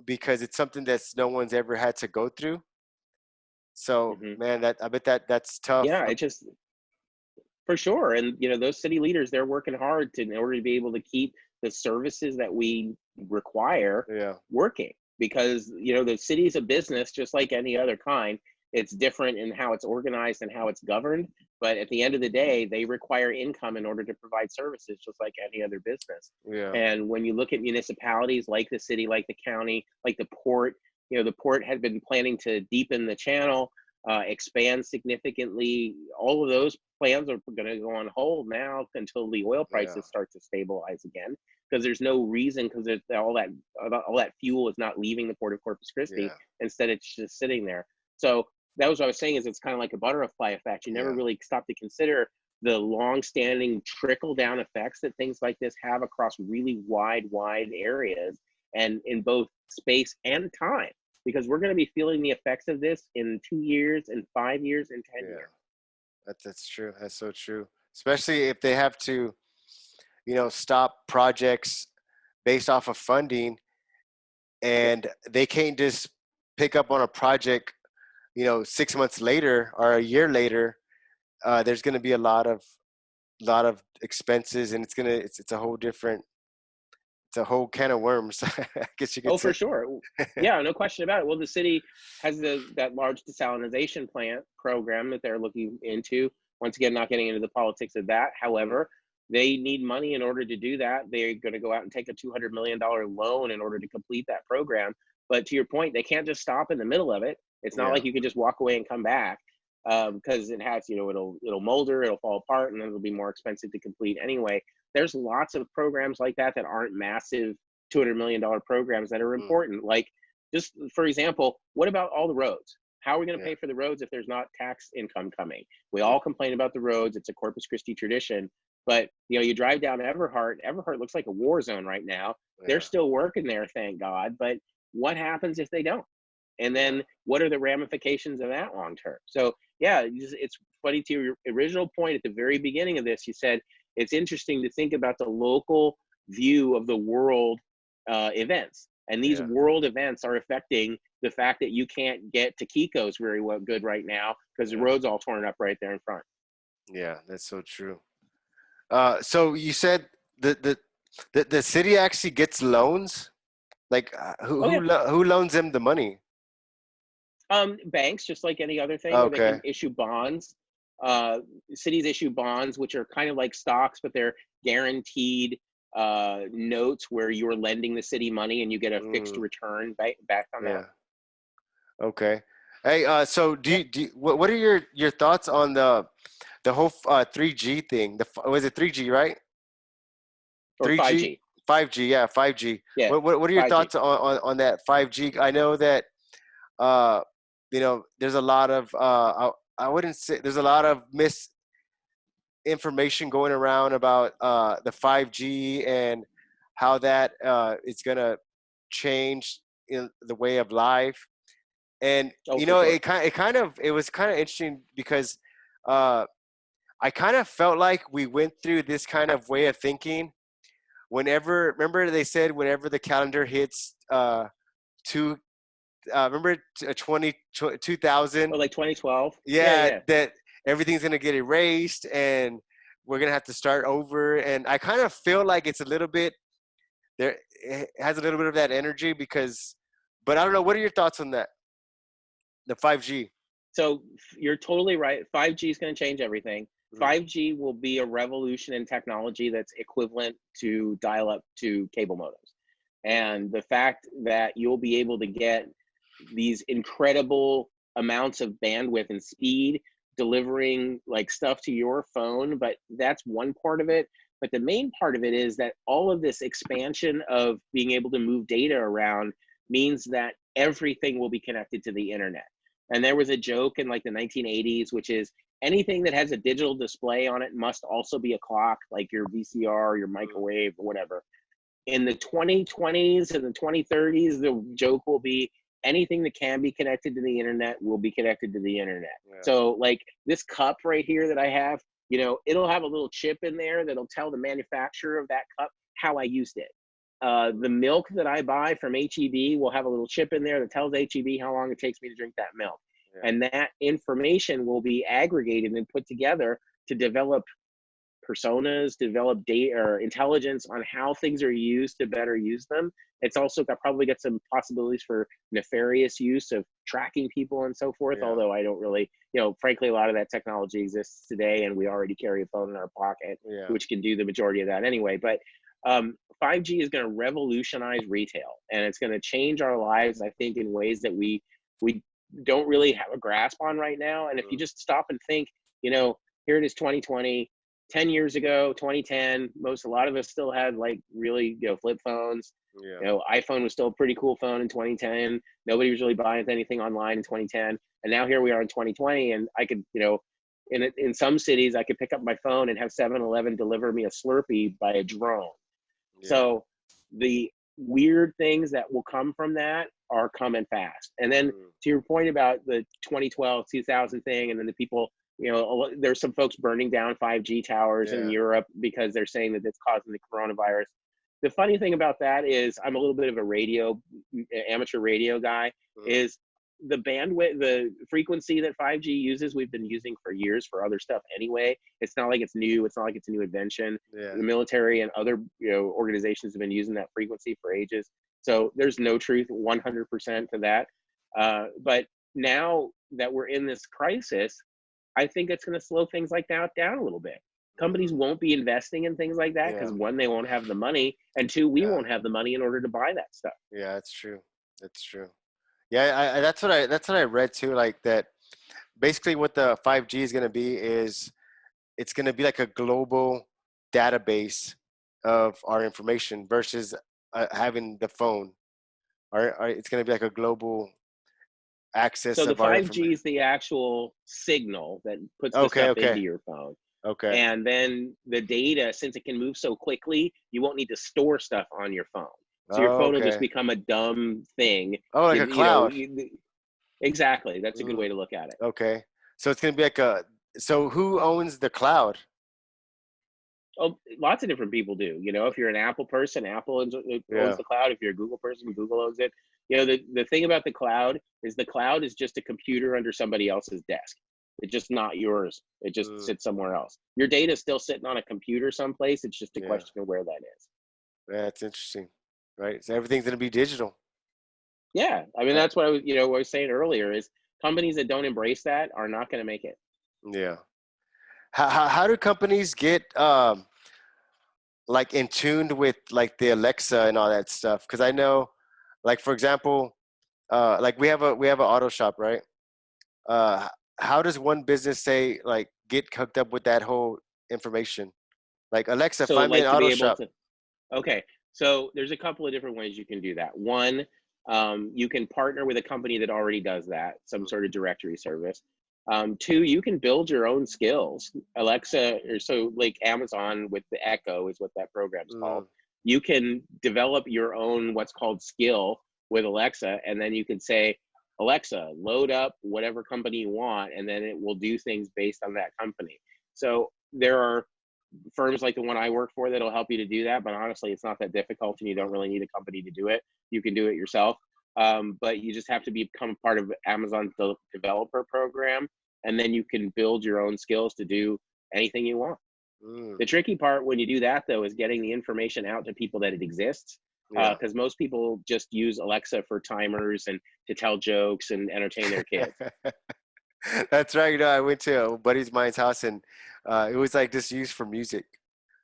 because it's something that's no one's ever had to go through. So, Hmm. man, that I bet that's tough. Yeah, it just for sure. And those city leaders, they're working hard in order to be able to keep the services that we require Yeah, working, because the city's a business just like any other kind. It's different in how it's organized and how it's governed, but at the end of the day, they require income in order to provide services just like any other business. yeah, And when you look at municipalities like the city, like the county, like the port, the port had been planning to deepen the channel, expand significantly. All of those plans are going to go on hold now until the oil yeah, prices start to stabilize again, because there's no reason, because all that fuel is not leaving the port of Corpus Christi. yeah, Instead, it's just sitting there. So that was what I was saying, is it's kind of like a butterfly effect. You never yeah, really stop to consider the long-standing trickle-down effects that things like this have across really wide areas, and in both space and time, because we're going to be feeling the effects of this in 2 years, in 5 years, in 10 yeah. years. That's true. That's so true. Especially if they have to, stop projects based off of funding, Yep. and they can't just pick up on a project, 6 months later or a year later, there's going to be a lot of expenses, and it's a whole different, it's a whole can of worms. I guess you could Oh, say. for sure. Yeah, no question about it. Well, the city has that large desalinization plant program that they're looking into. Once again, not getting into the politics of that. Mhm. However, they need money in order to do that. They're going to go out and take a $200 million loan in order to complete that program. But to your point, they can't just stop in the middle of it. It's not Yeah, like you can just walk away and come back, because it has, it'll molder, it'll fall apart, and then it'll be more expensive to complete anyway. There's lots of programs like that that aren't massive $200 million programs that are mm, important. Like, just for example, what about all the roads? How are we going to yeah, pay for the roads if there's not tax income coming? We mm, all complain about the roads. It's a Corpus Christi tradition. But you drive down Everhart. Everhart looks like a war zone right now. They're yeah, still working there, thank God. But what happens if they don't? And yeah, then what are the ramifications of that long term? So yeah, it's funny, to your original point at the very beginning of this. You said it's interesting to think about the local view of the world events, and these yeah, world events are affecting the fact that you can't get to Kiko's very well good right now because the yeah, road's all torn up right there in front. yeah. That's so true. So you said the the the city actually gets loans. Like, Oh yeah. who loans them the money? Banks, just like any other thing, or they can Okay. issue bonds. Uh, Cities issue bonds, which are kind of like stocks, but they're guaranteed notes where you're lending the city money and you get a fixed Mm, return back on that. yeah. Okay. Hey, so Yeah. what are your thoughts on the whole 3G thing? Was it 3G, right? Or 3G, 5G. 5G, yeah, 5G. Yeah, What are your 5G. thoughts on that 5G? I know that uh there's a lot of I wouldn't say there's a lot of misinformation going around about the 5G and how that is gonna change in the way of life. And Oh, for sure. it was kind of interesting because uh I kind of felt like we went through this kind of way of thinking whenever, remember they said whenever the calendar hits two remember 2000, Or like 2012. Yeah, yeah, yeah. that everything's going to get erased and we're going to have to start over. And I kind of feel like it's a little bit there, it has a little bit of that energy because, but I don't know, what are your thoughts on that, the 5G? So you're totally right. 5G is going to change everything. Mm, 5G will be a revolution in technology that's equivalent to dial up to cable modems. And the fact that you'll be able to get these incredible amounts of bandwidth and speed delivering like stuff to your phone, but that's one part of it. But the main part of it is that all of this expansion of being able to move data around means that everything will be connected to the internet. And there was a joke in like the 1980s, which is anything that has a digital display on it must also be a clock, like your VCR, your mm, microwave, or whatever. In the 2020s and the 2030s, the joke will be anything that can be connected to the internet will be connected to the internet. yeah, So, like this cup right here that I have, it'll have a little chip in there that'll tell the manufacturer of that cup how I used it. The milk that I buy from HEB will have a little chip in there that tells HEB how long it takes me to drink that milk. yeah, And that information will be aggregated and put together to develop personas, develop data or intelligence on how things are used to better use them. It's also probably got some possibilities for nefarious use of tracking people and so forth. yeah, Although I don't really, frankly, a lot of that technology exists today, and we already carry a phone in our pocket, yeah, which can do the majority of that anyway. But 5G is going to revolutionize retail, and it's going to change our lives, I think, in ways that we don't really have a grasp on right now. And if you mm, just stop and think, here it is 2020, 10 years ago, 2010, a lot of us still had like really, flip phones. yeah, iPhone was still a pretty cool phone in 2010. Nobody was really buying anything online in 2010. And now here we are in 2020, and I could, in some cities, I could pick up my phone and have 7-Eleven deliver me a Slurpee by a drone. yeah, So the weird things that will come from that are coming fast. And then mm, to your point about the 2012, 2000 thing, and then the people, there's some folks burning down 5G towers in yeah, Europe because they're saying that it's causing the coronavirus. The funny thing about that is I'm a little bit of a amateur radio guy, mm, is the bandwidth, the frequency that 5G uses, we've been using for years for other stuff anyway. It's not like it's new. It's not like it's a new invention. Yeah. The military and other organizations have been using that frequency for ages. So there's no truth 100% to that. But now that we're in this crisis, I think it's going to slow things like that down a little bit. Companies won't be investing in things like that because one, they won't have the money, and two, we won't have the money in order to buy that stuff. Yeah, that's true. That's true. Yeah, that's what I read too. Like that, basically, what the 5G is going to be is it's going to be like a global database of our information versus having the phone. It's going to be like a global access So the of our 5G is the actual signal that puts the stuff into your phone. Okay. And then the data, since it can move so quickly, you won't need to store stuff on your phone. So your phone will just become a dumb thing. Oh, like a cloud. Exactly. That's a good way to look at it. Okay. So it's going to be like so who owns the cloud? Oh, lots of different people do. If you're an Apple person, Apple owns the cloud. If you're a Google person, Google owns it. The thing about the cloud is just a computer under somebody else's desk. It's just not yours. It just sits somewhere else. Your data is still sitting on a computer someplace. It's just a question of where that is. Yeah, that's interesting. Right. So everything's going to be digital. Yeah. I mean, that's what I was saying earlier is companies that don't embrace that are not going to make it. Yeah. How do companies get like in tuned with like the Alexa and all that stuff? Because I know, like for example, like we have an auto shop, right? How does one business say like get hooked up with that whole information? Like Alexa, So find me an to be auto able shop. Okay. So there's a couple of different ways you can do that. One, you can partner with a company that already does that, some sort of directory service. Two, you can build your own skills. Alexa, or so like Amazon with the Echo is what that program's called. You can develop your own what's called skill with Alexa, and then you can say, Alexa, load up whatever company you want, and then it will do things based on that company. So there are firms like the one I work for that'll help you to do that, but honestly, it's not that difficult, and you don't really need a company to do it. You can do it yourself, but you just have to become part of Amazon's developer program, and then you can build your own skills to do anything you want. The tricky part when you do that, though, is getting the information out to people that it exists, because most people just use Alexa for timers and to tell jokes and entertain their kids. That's right. I went to a buddy's mine's house, and it was like just used for music.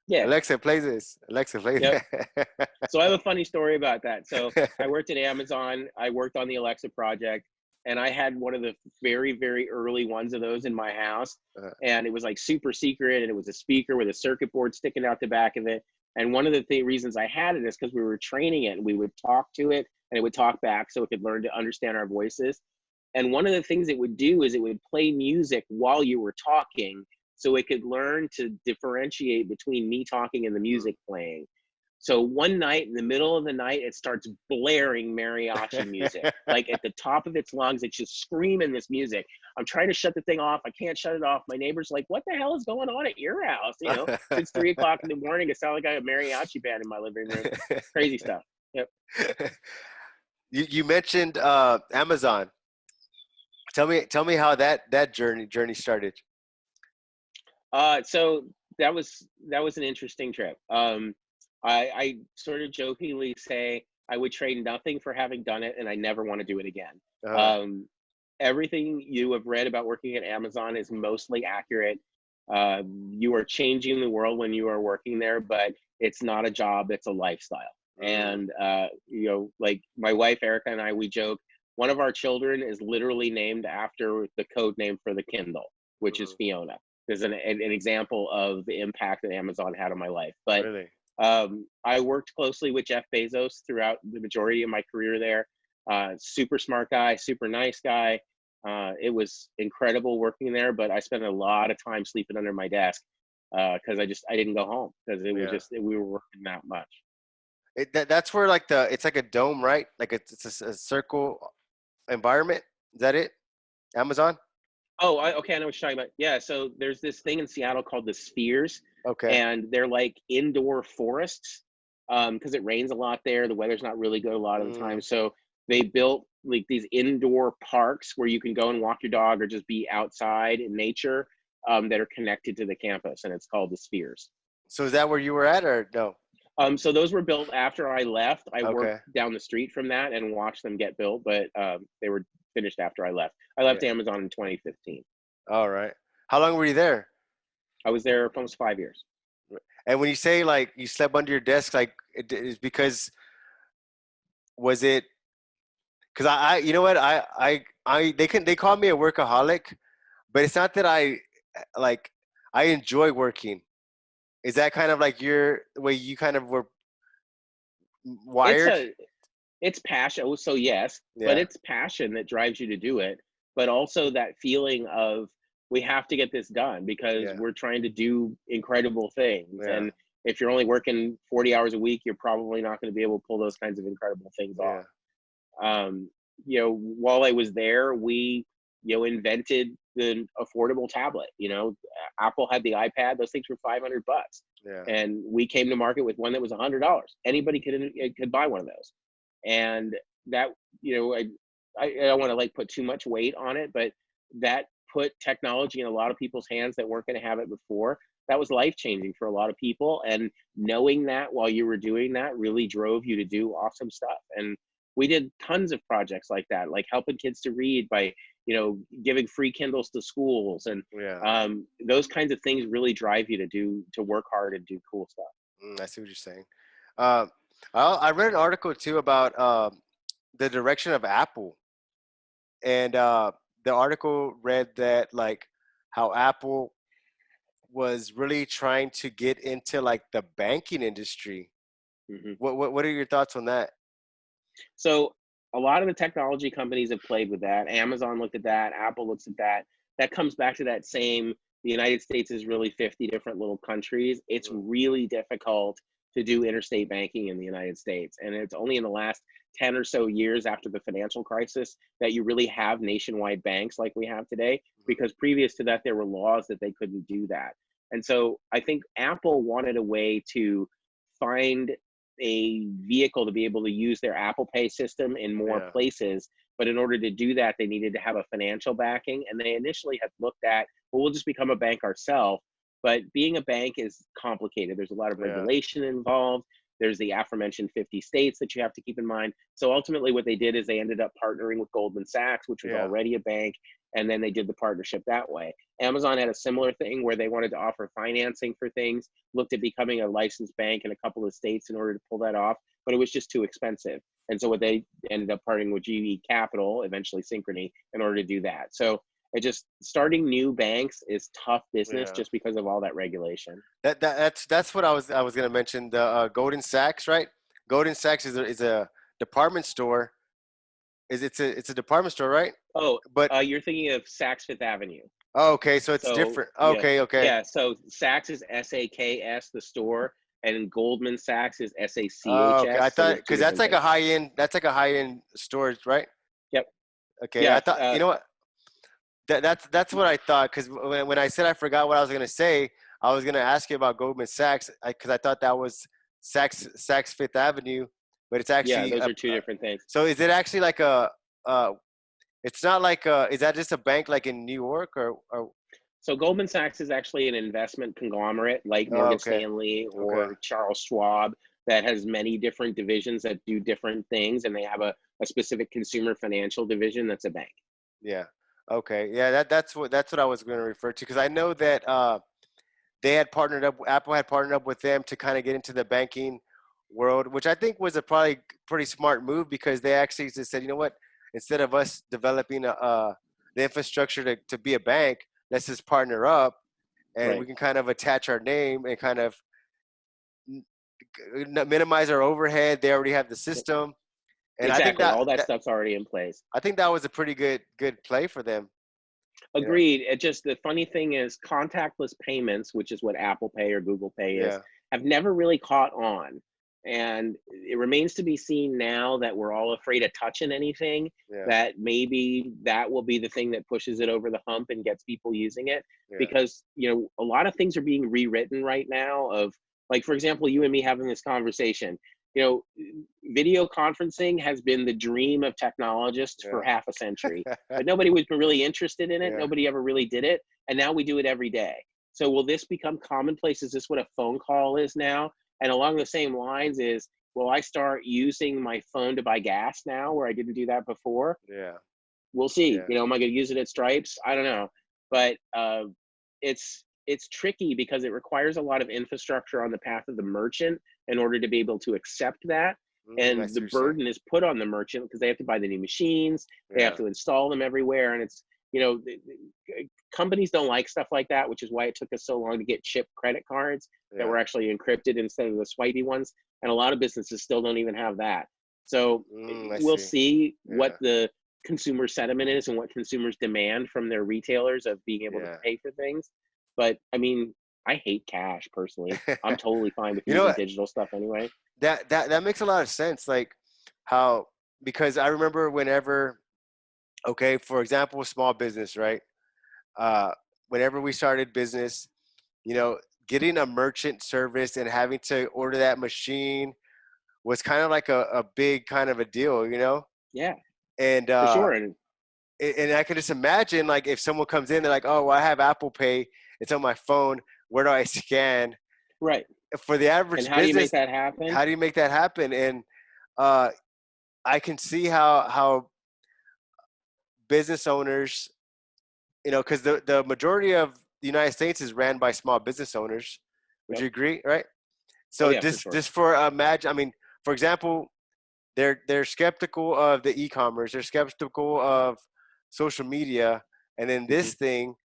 Yeah. Alexa, play this. Alexa, play that. So I have a funny story about that. So I worked at Amazon. I worked on the Alexa project, and I had one of the very, very early ones of those in my house. And it was like super secret, and it was a speaker with a circuit board sticking out the back of it. And one of the reasons I had it is because we were training it, and we would talk to it, and it would talk back so it could learn to understand our voices. And one of the things it would do is it would play music while you were talking, so it could learn to differentiate between me talking and the music playing. So one night in the middle of the night, it starts blaring mariachi music, like at the top of its lungs. It's just screaming this music. I'm trying to shut the thing off. I can't shut it off. My neighbor's like, what the hell is going on at your house? It's 3 o'clock in the morning. It sounds like I have a mariachi band in my living room. Crazy stuff. Yep. You mentioned Amazon. Tell me how that journey started. So that was an interesting trip. I sort of jokingly say I would trade nothing for having done it, and I never want to do it again. Everything you have read about working at Amazon is mostly accurate. You are changing the world when you are working there, but it's not a job, it's a lifestyle. And like my wife Erica and I, we joke, one of our children is literally named after the code name for the Kindle, which is Fiona. There's an example of the impact that Amazon had on my life. But really? I worked closely with Jeff Bezos throughout the majority of my career there. Super smart guy, super nice guy. It was incredible working there, but I spent a lot of time sleeping under my desk because I didn't go home because it was just we were working that much. That's where like it's like a dome, right? Like it's a circle environment. Is that it? Amazon? Oh, okay. I know what you're talking about. Yeah. So there's this thing in Seattle called the Spheres. Okay. And they're like indoor forests because it rains a lot there. The weather's not really good a lot of the time. So they built like these indoor parks where you can go and walk your dog or just be outside in nature, that are connected to the campus, and it's called the Spheres. So is that where you were at, or no? So those were built after I left. I worked Okay. down the street from that and watched them get built, but they were finished after I left. I left Yeah. Amazon in 2015. All right. How long were you there? I was there for almost 5 years. And when you say like you slept under your desk, like it is because was it? Because you know what, they call me a workaholic, but it's not that like I enjoy working. Is that kind of like your way you kind of were It's wired? a it's passion. Oh, so yes, but Yeah. it's passion that drives you to do it, but also that feeling of we have to get this done because Yeah. we're trying to do incredible things. Yeah. And if you're only working 40 hours a week, you're probably not going to be able to pull those kinds of incredible things off. Yeah. um, while I was there, we, invented the affordable tablet. Apple had the iPad; those things were $500, Yeah. and we came to market with one that was $100. Anybody could buy one of those, and that, I don't want to like put too much weight on it, but that put technology in a lot of people's hands that weren't going to have it before. That was life changing for a lot of people, and knowing that while you were doing that really drove you to do awesome stuff. And we did tons of projects like that, like helping kids to read by, giving free Kindles to schools, and Yeah. those kinds of things really drive you to work hard and do cool stuff. I see what you're saying. Um, I read an article too about the direction of Apple, and the article read that like how Apple was really trying to get into like the banking industry. Hmm. What are your thoughts on that? So a lot of the technology companies have played with that. Amazon looked at that. Apple looks at that. That comes back to that same. The United States is really 50 different little countries. It's Mm. really difficult to do interstate banking in the United States, and it's only in the last 10 or so years after the financial crisis that you really have nationwide banks like we have today. Because previous to that, there were laws that they couldn't do that. And so I think Apple wanted a way to find a vehicle to be able to use their Apple Pay system in more Yeah. places. But in order to do that, they needed to have a financial backing. And they initially had looked at, well, we'll just become a bank ourselves. But being a bank is complicated. There's a lot of Yeah. regulation involved. There's the aforementioned 50 states that you have to keep in mind. So ultimately, what they did is they ended up partnering with Goldman Sachs, which was Yeah. already a bank. And then they did the partnership that way. Amazon had a similar thing where they wanted to offer financing for things, looked at becoming a licensed bank in a couple of states in order to pull that off, but it was just too expensive. And so what they ended up partnering with GE Capital, eventually Synchrony, in order to do that. So it just starting new banks is tough business Yeah. just because of all that regulation. That's what I was gonna mention. The Golden Sachs, right? Golden Sachs is a department store. It's a department store, right? Oh, But you're thinking of Saks Fifth Avenue. oh, okay, so it's So different. yeah, Okay, okay. yeah. So Saks is SAKS, the store, and Goldman Sachs is Oh, okay. I SACHS. So thought there's two because that's different like a things. high end. That's like a high end storage, right? Yep. Okay. I Yeah. thought you know what that's what I thought because when I said I forgot what I was gonna say, I was gonna ask you about Goldman Sachs because I thought that was Saks Fifth Avenue, but it's Yeah. actually Those are two different things. so is it actually like a it's not like is that just a bank like in New York or So Goldman Sachs is actually an investment conglomerate like oh, Morgan okay, Stanley okay, or Charles Schwab that has many different divisions that do different things, and they have a specific consumer financial division that's a bank. yeah, okay, yeah, that's what I was going to refer to because I know that they had partnered up, Apple had partnered up with them to kind of get into the banking world, which I think was a probably pretty smart move because they actually just said, you know what, instead of us developing the infrastructure to be a bank, let's just partner up and we Right. can kind of attach our name and kind of minimize our overhead. They already have the system, and I think Exactly. that, All that that stuff's already in place. I think that was a pretty good play for them. You know? Agreed. It just the funny thing is contactless payments, which is what Apple Pay or Google Pay is, Yeah, have never really caught on. And it remains to be seen now that we're all afraid of touching anything, yeah, that maybe that will be the thing that pushes it over the hump and gets people using it. yeah, Because, a lot of things are being rewritten right now of, like, for example, you and me having this conversation. you know, video conferencing has been the dream of technologists for Yeah. half a century, but nobody was really interested in it. Yeah. Nobody ever really did it. And now we do it every day. So will this become commonplace? Is this what a phone call is now? And along the same lines is, will I start using my phone to buy gas now where I didn't do that before? Yeah. We'll see. Yeah. You know, am I going to use it at Stripes? I don't know. But it's tricky because it requires a lot of infrastructure on the path of the merchant in order to be able to accept that. I And see what the you're saying. burden is put on the merchant because they have to buy the new machines, they have Yeah. to install them everywhere, and it's, you know, companies don't like stuff like that, which is why it took us so long to get chip credit cards that Yeah. were actually encrypted instead of the swipey ones. And a lot of businesses still don't even have that. So I we'll see. see what Yeah. the consumer sentiment is and what consumers demand from their retailers of being able to Yeah. pay for things. But I mean, I hate cash personally. I'm totally fine with You know using what? digital stuff anyway. That makes a lot of sense. Like how, because I remember whenever, okay, for example, small business, right? Uh, Whenever we started business, you know, getting a merchant service and having to order that machine was kind of like a big kind of a deal, you know? Yeah, And for sure. And and I can just imagine, like, if someone comes in, they're like, "Oh, well, I have Apple Pay. It's on my phone. Where do I scan?" right. For the And average how do you make business, that happen? how do you make that happen? And uh, I can see how business owners, you know, because the majority of the United States is ran by small business owners. Would Yep. you agree? Right. Oh So yeah, for just sure. just for imagine, I mean, for example, they're skeptical of the e-commerce. They're skeptical of social media, and then Hmm. this thing.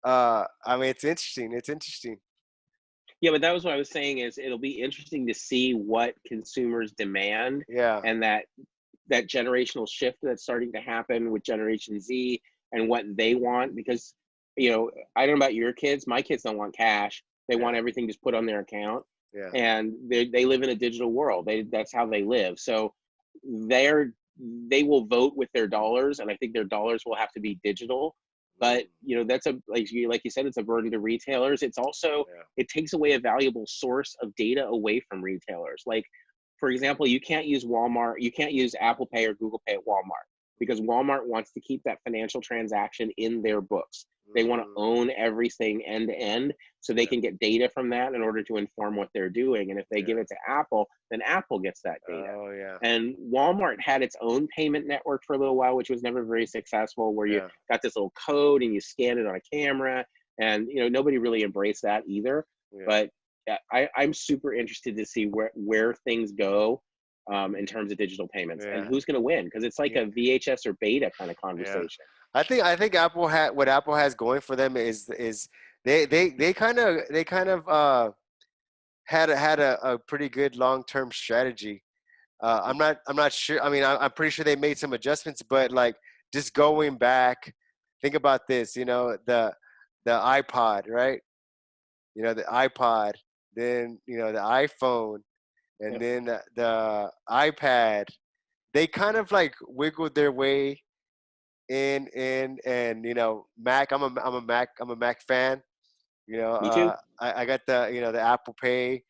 I mean, it's interesting. It's interesting. Yeah, but that was what I was saying is it'll be interesting to see what consumers demand Yeah. and that generational shift that's starting to happen with Generation Z and what they want. Because, you know, I don't know about your kids. My kids don't want cash. They want Yeah. everything just put on their account. Yeah. And they live in a digital world. That's how they live. So they're they will vote with their dollars, and I think their dollars will have to be digital. But Mm, you know, that's a like you said, it's a burden to retailers. It's also, yeah. it takes away a valuable source of data away from retailers. Like, for example, you can't use Walmart, you can't use Apple Pay or Google Pay at Walmart because Walmart wants to keep that financial transaction in their books. They want to Mm, own everything end to end so they yeah. can get data from that in order to inform what they're doing. And if they give Yeah. it to Apple, then Apple gets that data. Oh yeah. And Walmart had its own payment network for a little while, which was never very successful, where you Yeah. got this little code and you scan it on a camera. And you know, nobody really embraced that either. Yeah. But I'm super interested to see where things go in terms of digital payments and Yeah. who's going to win, because it's like Yeah. a VHS or beta kind of Yeah. conversation. I think Apple had what Apple has going for them is they kind of had a pretty good long-term strategy. I'm not sure. I mean, I'm pretty sure they made some adjustments, but like just going back, think about this. You know, the iPod, right? You know, the iPod, then you know the iPhone, and Yep. then the iPad. They kind of like wiggled their way in, and you know, Mac. I'm a Mac fan. You know, Me too. I got the you know the Apple Pay,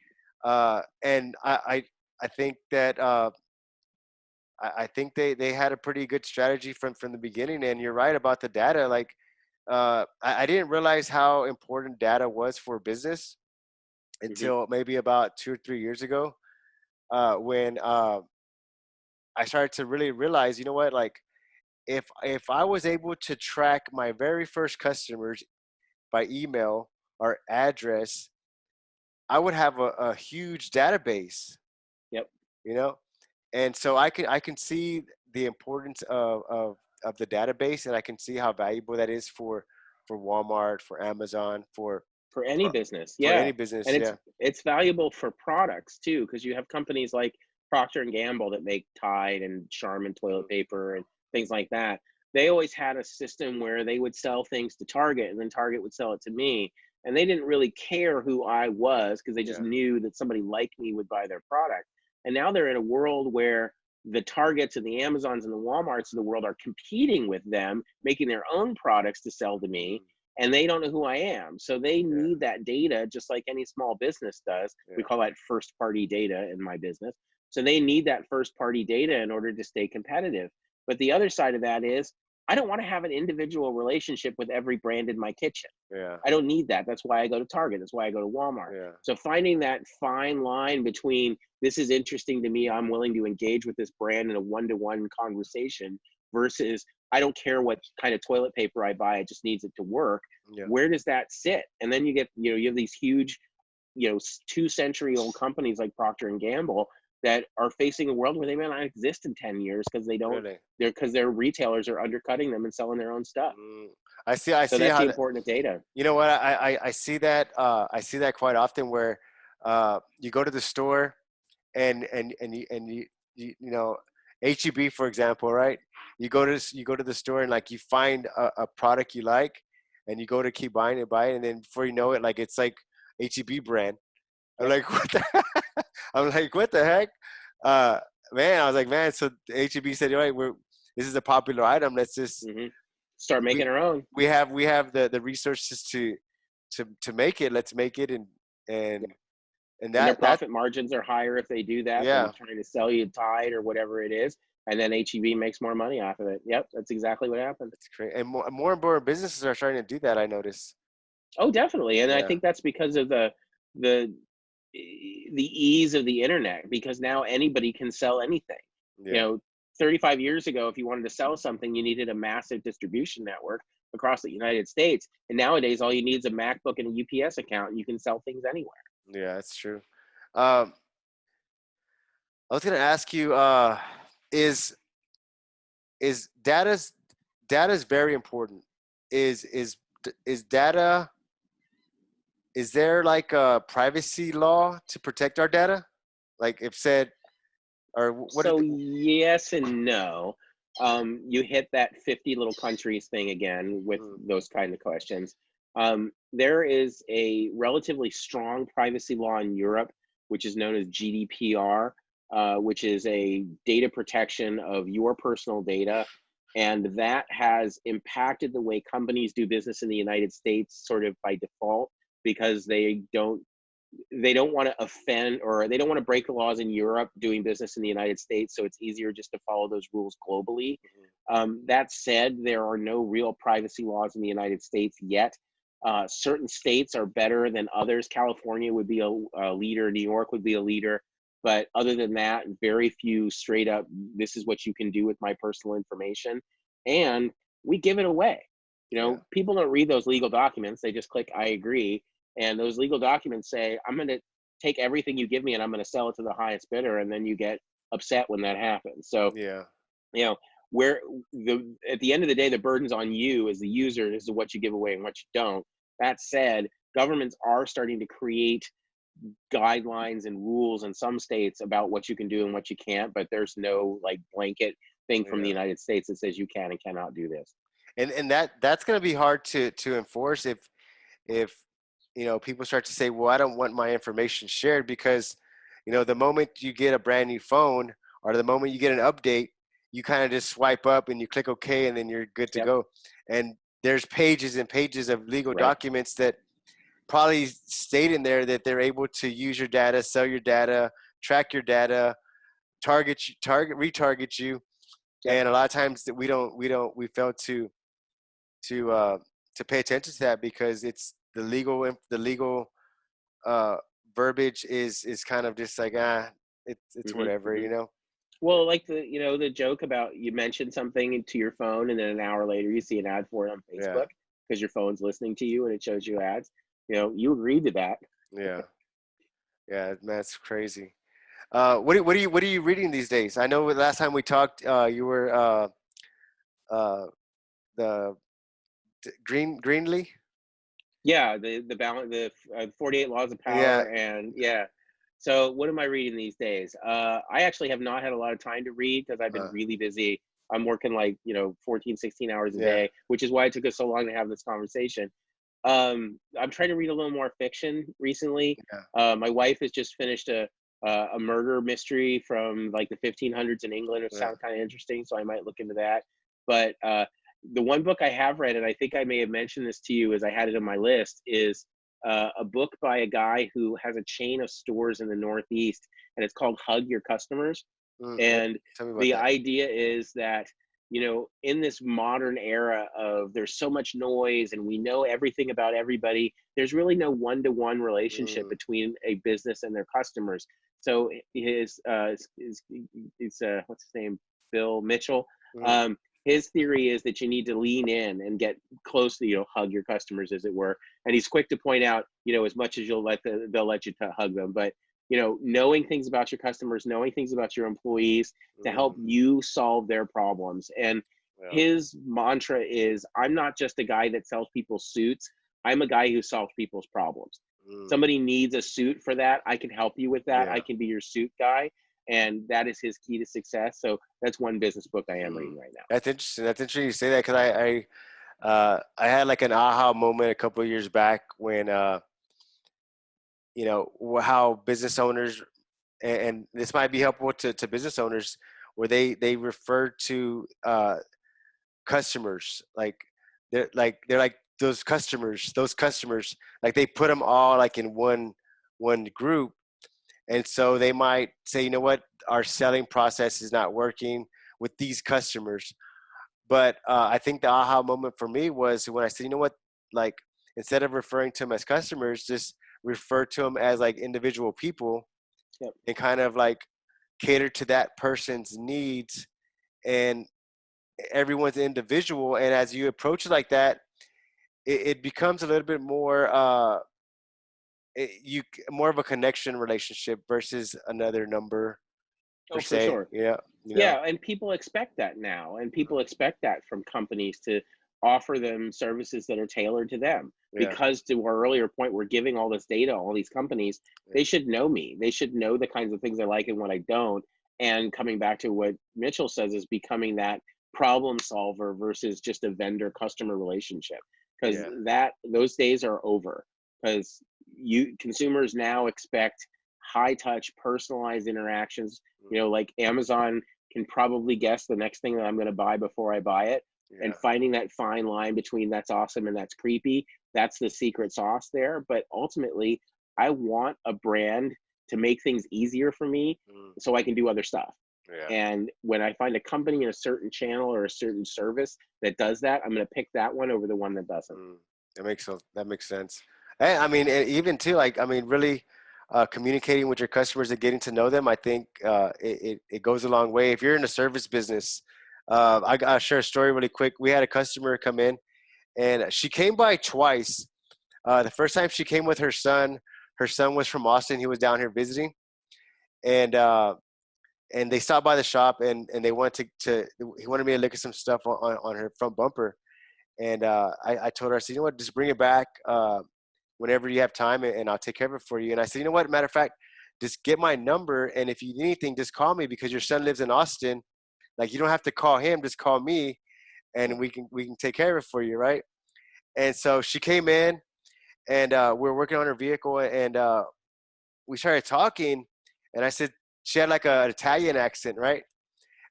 and I think that I think they had a pretty good strategy from the beginning. And you're right about the data. Like, I didn't realize how important data was for business Hmm. until maybe about 2 or 3 years ago, when I started to really realize, you know what, like if I was able to track my very first customers by email or address, I would have a huge database, Yep. you know. And so I can see the importance of the database, and I can see how valuable that is for Walmart, for Amazon, For any for business, for yeah. any business. And Yeah. it's valuable for products too, because you have companies like Procter and Gamble that make Tide and Charmin toilet Mm, paper and things like that. They always had a system where they would sell things to Target and then Target would sell it to me, and they didn't really care who I was because they just yeah. knew that somebody like me would buy their product. And now they're in a world where the Targets and the Amazons and the Walmarts of the world are competing with them, making their own products to sell to me, Mm, and they don't know who I am. So they yeah. need that data just like any small business does. We Yeah. call that first party data in my business. So they need that first party data in order to stay competitive. But the other side of that is, I don't want to have an individual relationship with every brand in my kitchen. Yeah. I don't need that. That's why I go to Target. That's why I go to Walmart. Yeah. So finding that fine line between, this is interesting to me, I'm willing to engage with this brand in a one-to-one conversation, versus, I don't care what kind of toilet paper I buy, it just needs it to work. Yeah. Where does that sit? And then you get, you have these huge, 2-century-old companies like Procter and Gamble that are facing a world where they may not exist in 10 years because they don't, Really. because their retailers are undercutting them and selling their own stuff. I see So how that's the importance of data. you know what, I see that quite often, where you go to the store and you know, HEB, for example, right? You go to the store and like you find a product you like, and you go to keep buying it, and then before you know it, like it's like HEB brand. I'm Yep. like, what the I'm like, what the heck? Man, I was like, man, so HEB said, all right, this is a popular item. Let's just Start making our own. we have the resources to make it. Let's make it, and And their that profit margins are higher if they do that yeah. than trying to sell you Tide or whatever it is. And then HEB makes more money off of it. Yep, that's exactly what happened. It's great, and more businesses are starting to do that, I notice. Oh, definitely. And I Yeah. think that's because of the ease of the internet, because now anybody can sell anything. Yeah. 35 years ago, if you wanted to sell something, you needed a massive distribution network across the United States. And nowadays, all you need is a MacBook and a UPS account, and you can sell things anywhere. Yeah, that's true. I was gonna ask you, is data's very important. Is data, is there like a privacy law to protect our data? Like if said, or what is So it? yes and no. You hit that 50 little countries thing again with those kind of questions. There is a relatively strong privacy law in Europe, which is known as GDPR, which is a data protection of your personal data. And that has impacted the way companies do business in the United States sort of by default, because they don't want to offend, or they don't want to break the laws in Europe doing business in the United States. So it's easier just to follow those rules globally. That said, there are no real privacy laws in the United States yet. Certain states are better than others. California would be a leader. New York would be a leader. But other than that, very few straight up, this is what you can do with my personal information. And we give it away. Yeah. People don't read those legal documents. They just click, I agree. And those legal documents say, I'm going to take everything you give me and I'm going to sell it to the highest bidder. And then you get upset when that happens. So, Yeah. where at the end of the day, the burden's on you as the user as to what you give away and what you don't. That said, governments are starting to create guidelines and rules in some states about what you can do and what you can't, but there's no like blanket thing from the Yeah. United States that says you can and cannot do this. And that's going to be hard to enforce if people start to say, well, I don't want my information shared, because the moment you get a brand new phone, or the moment you get an update, you kind of just swipe up and you click OK, and then you're good to Yep. go. And there's pages and pages of legal Right. documents that probably state in there that they're able to use your data, sell your data, track your data, retarget you. Yep. And a lot of times that we fail to pay attention to that, because it's the legal verbiage is kind of just like, it's whatever. Well, like the joke about, you mentioned something to your phone and then an hour later you see an ad for it on Yeah. Facebook because your phone's listening to you and it shows you ads. You agreed to that. Yeah. Yeah, that's crazy. What are you reading these days? I know last time we talked, you were the Greenlee. Yeah, the balance, the 48 laws of Yeah. power, and yeah. So what am I reading these days? I actually have not had a lot of time to read because I've been really busy. I'm working like 14, 16 hours a Yeah. day, which is why it took us so long to have this conversation. I'm trying to read a little more fiction recently. Yeah. My wife has just finished a murder mystery from like the 1500s in England, which sounds kind of interesting, so I might look into that. But the one book I have read, and I think I may have mentioned this to you as I had it on my list, is a book by a guy who has a chain of stores in the Northeast, and it's called Hug Your Customers. What, And tell me about the that. idea is that, in this modern era of there's so much noise and we know everything about everybody, there's really no one-to-one relationship Mm, between a business and their customers. So what's his name? Bill Mitchell. mm, Um, his theory is that you need to lean in and get close to, hug your customers, as it were. And he's quick to point out, as much as they'll let you to hug them, but knowing things about your customers, knowing things about your employees to help mm, you solve their problems. And yeah. his mantra is, I'm not just a guy that sells people suits. I'm a guy who solves people's problems. Mm, Somebody needs a suit for that. I can help you with that. I yeah. can be your suit guy. And that is his key to success. So that's one business book I am Mm. reading right now. That's interesting. That's interesting you say that because I had like an aha moment a couple of years back when how business owners and this might be helpful to business owners where they refer to customers they're like those customers like they put them all like in one group. And so they might say, you know what, our selling process is not working with these customers. But I think the aha moment for me was when I said, you know what, like instead of referring to them as customers, just refer to them as like individual people Yep. and kind of like cater to that person's needs. And everyone's individual. And as you approach it like that, it becomes a little bit more, more of a connection relationship versus another number per Oh, for se. sure. Yeah. Yeah, and people expect that now, and people expect that from companies to offer them services that are tailored to them. Yeah. Because to our earlier point, we're giving all this data, all these companies, Yeah. they should know me. They should know the kinds of things I like and what I don't. And coming back to what Mitchell says is becoming that problem solver versus just a vendor customer relationship. Because Yeah. those days are over. Because consumers now expect high touch, personalized interactions. Like Amazon can probably guess the next thing that I'm going to buy before I buy it. And Yeah. finding that fine line between that's awesome and that's creepy, that's the secret sauce there. But ultimately, I want a brand to make things easier for me Mm, so I can do other stuff. yeah. And when I find a company in a certain channel or a certain service that does that, I'm going to pick that one over the one that doesn't. Mm, that makes sense. And I mean, and even too, like, I mean, really communicating with your customers and getting to know them, I think it goes a long way. If you're in a service business, I'll share a story really quick. We had a customer come in and she came by twice. The first time she came with her son was from Austin. He was down here visiting, and and they stopped by the shop and they wanted to he wanted me to look at some stuff on her front bumper. And I told her, I said, you know what, just bring it back whenever you have time, and I'll take care of it for you. And I said, you know what, matter of fact, just get my number, and if you need anything, just call me because your son lives in Austin. Like, you don't have to call him, just call me, and we can take care of it for you, right? And so she came in, and we were working on her vehicle, and we started talking, and I said she had like an Italian accent, right?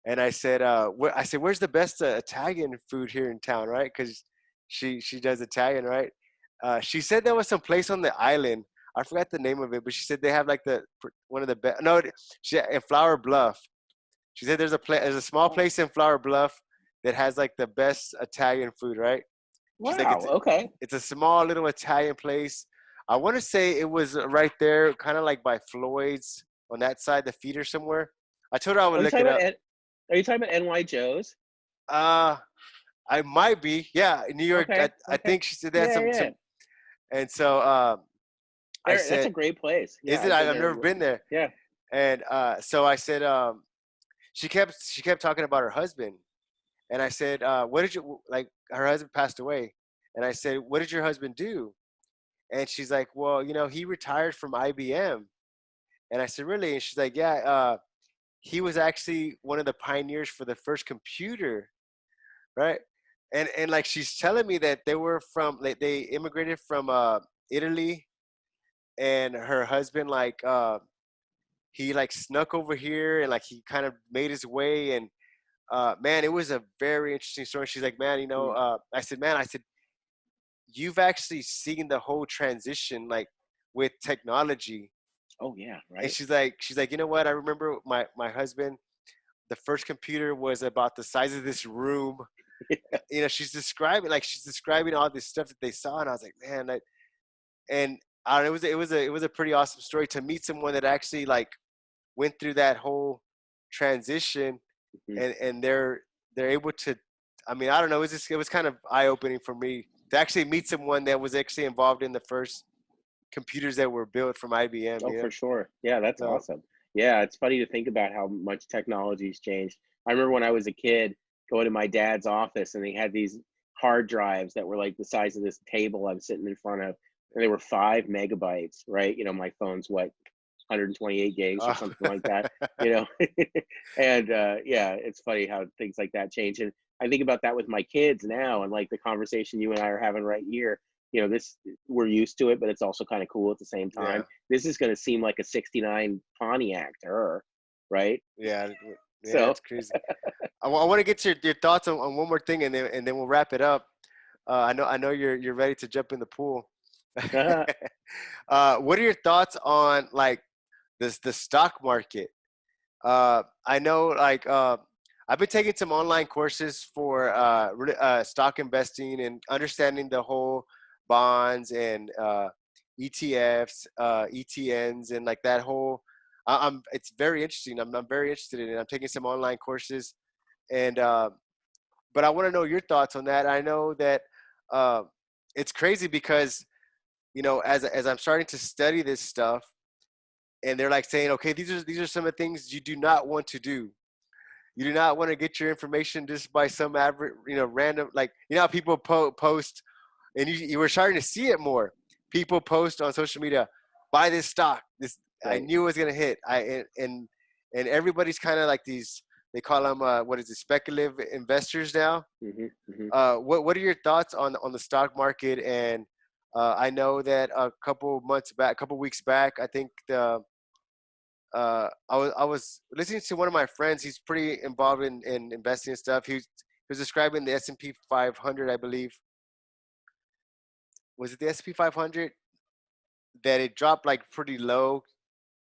And I said, I said, where's the best Italian food here in town, right? Because she does Italian, right? She said there was some place on the island. I forgot the name of it, but she said they have like one of the best. No, she in Flower Bluff. She said there's a small Oh, place in Flower Bluff that has like the best Italian food, right? She's like, wow. Okay. it's a small little Italian place. I want to say it was right there, kind of like by Floyd's on that side, the feeder somewhere. I told her I would Are you look talking it about up. Are you talking about NY Joe's? Uh, I might be. Yeah, in New York. I, Okay. I Okay. think she said they had Yeah. some. Yeah. And so I That's a said, great place. Yeah, "Is it? I've been I've there. never been there." Yeah. And so I said, she kept talking about her husband, and I said, "What did you like?" Her husband passed away, and I said, "What did your husband do?" And she's like, "Well, he retired from IBM." And I said, "Really?" And she's like, "Yeah, he was actually one of the pioneers for the first computer, right?" And like she's telling me that they were from like they immigrated from Italy, and her husband like he like snuck over here and like he kind of made his way. And man, it was a very interesting story. She's like, man, Mm. I said, man, I said, you've actually seen the whole transition like with technology. Oh yeah, And right. she's like, you know what? I remember my husband, the first computer was about the size of this room. You know, she's describing all this stuff that they saw, and I was like, man, and I don't know, it was a pretty awesome story to meet someone that actually like went through that whole transition, Mhm. and they're able to. I mean, I don't know. It was kind of eye opening for me to actually meet someone that was actually involved in the first computers that were built from IBM. Oh, You for know, sure. Yeah, that's so awesome. Yeah, it's funny to think about how much technology's changed. I remember when I was a kid going to my dad's office and they had these hard drives that were like the size of this table I'm sitting in front of, and they were 5 megabytes, right? My phone's what, 128 gigs or uh, something like that, you know? And yeah, it's funny how things like that change. And I think about that with my kids now and like the conversation you and I are having right here. This we're used to it, but it's also kind of cool at the same yeah, time. This is going to seem like a 69 Pontiac to her, right? yeah, yeah. So It's crazy. I want to get your thoughts on one more thing, and then we'll wrap it up. I know you're ready to jump in the pool. What are your thoughts on like the stock market? I know like I've been taking some online courses for stock investing and understanding the whole bonds and ETFs, ETNs, and like that whole. It's very interesting. I'm very interested in it. I'm taking some online courses, and but I want to know your thoughts on that. I know that uh, it's crazy because as I'm starting to study this stuff, and they're like saying, okay, these are some of the things you do not want to do. You do not want to get your information just by some average, random, like how people post, and you were starting to see it more. People post on social media, buy this stock. This I right. knew it was gonna hit. And everybody's kind of like these. They call them what is it, speculative investors now. Hmm. What are your thoughts on the stock market? And I know that a couple weeks back, I think I was listening to one of my friends. He's pretty involved in investing and stuff. He was describing the S&P 500, I believe. Was it the S&P 500 that it dropped like pretty low,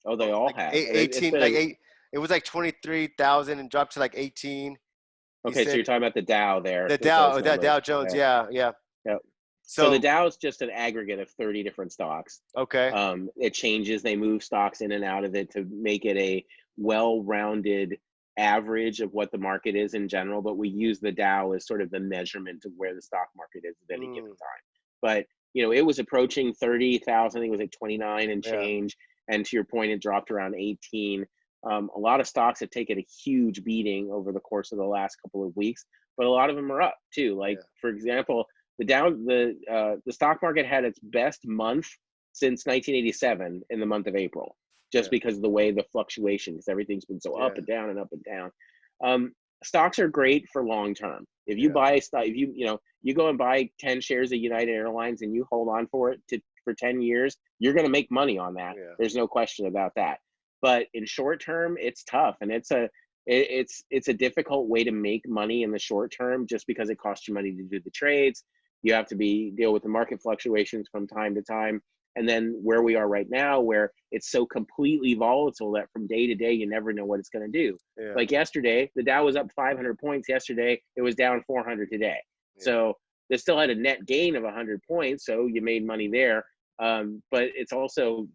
Oh, they all like have, and it's 18, been like eight. It was like 23,000 and dropped to like 18. He okay. So said you're talking about the Dow there with those That numbers. Dow Jones, Yeah, yeah, yeah. yeah. So the So Dow is just an aggregate of 30 different stocks. okay, It changes. They move stocks in and out of it to make it a well-rounded average of what the market is in general. But we use the Dow as sort of the measurement of where the stock market is at any given mm, time. But it was approaching 30,000. I think it was like 29 and yeah, change. And to your point, it dropped around 18. A lot of stocks have taken a huge beating over the course of the last couple of weeks, but a lot of them are up too. Like yeah, for example, the stock market had its best month since 1987 in the month of April, just yeah, because of the way the fluctuation, because everything's been so up yeah, and down and up and down. Um, Stocks are great for long term. If you yeah, buy stock, if you go and buy 10 shares of United Airlines and you hold on for 10 years, you're going to make money on that. yeah, There's no question about that. But in short term, it's tough, and it's a difficult way to make money in the short term, just because it costs you money to do the trades. You have to deal with the market fluctuations from time to time. And then where we are right now, where it's so completely volatile that from day to day, you never know what it's going to do. yeah, Like yesterday, the Dow was up 500 points yesterday. It was down 400 today. yeah, So they still had a net gain of 100 points. So you made money there. But it's also,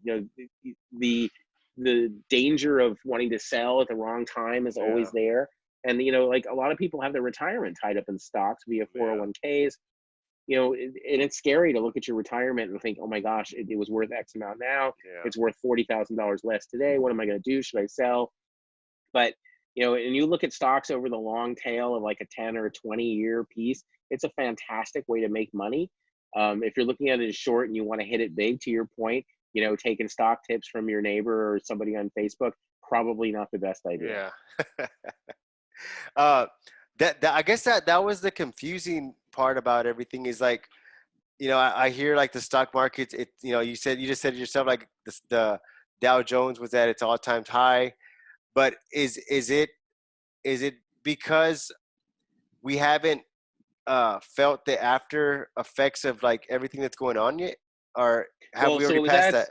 the danger of wanting to sell at the wrong time is yeah, always there. And, like a lot of people have their retirement tied up in stocks via yeah, 401ks. And it's scary to look at your retirement and think, oh my gosh, it was worth X amount now. yeah, It's worth $40,000 less today. What am I going to do? Should I sell? But, and you look at stocks over the long tail of like a 10 or a 20-year piece, it's a fantastic way to make money. If you're looking at it as short and you want to hit it big, to your point, taking stock tips from your neighbor or somebody on Facebook, probably not the best idea. yeah. uh, that I guess that was the confusing part about everything is like, I hear like the stock market. You just said it yourself, like the Dow Jones was at its all time high, but is it because we haven't felt the after effects of like everything that's going on yet, or have Well, we so already it was passed at that?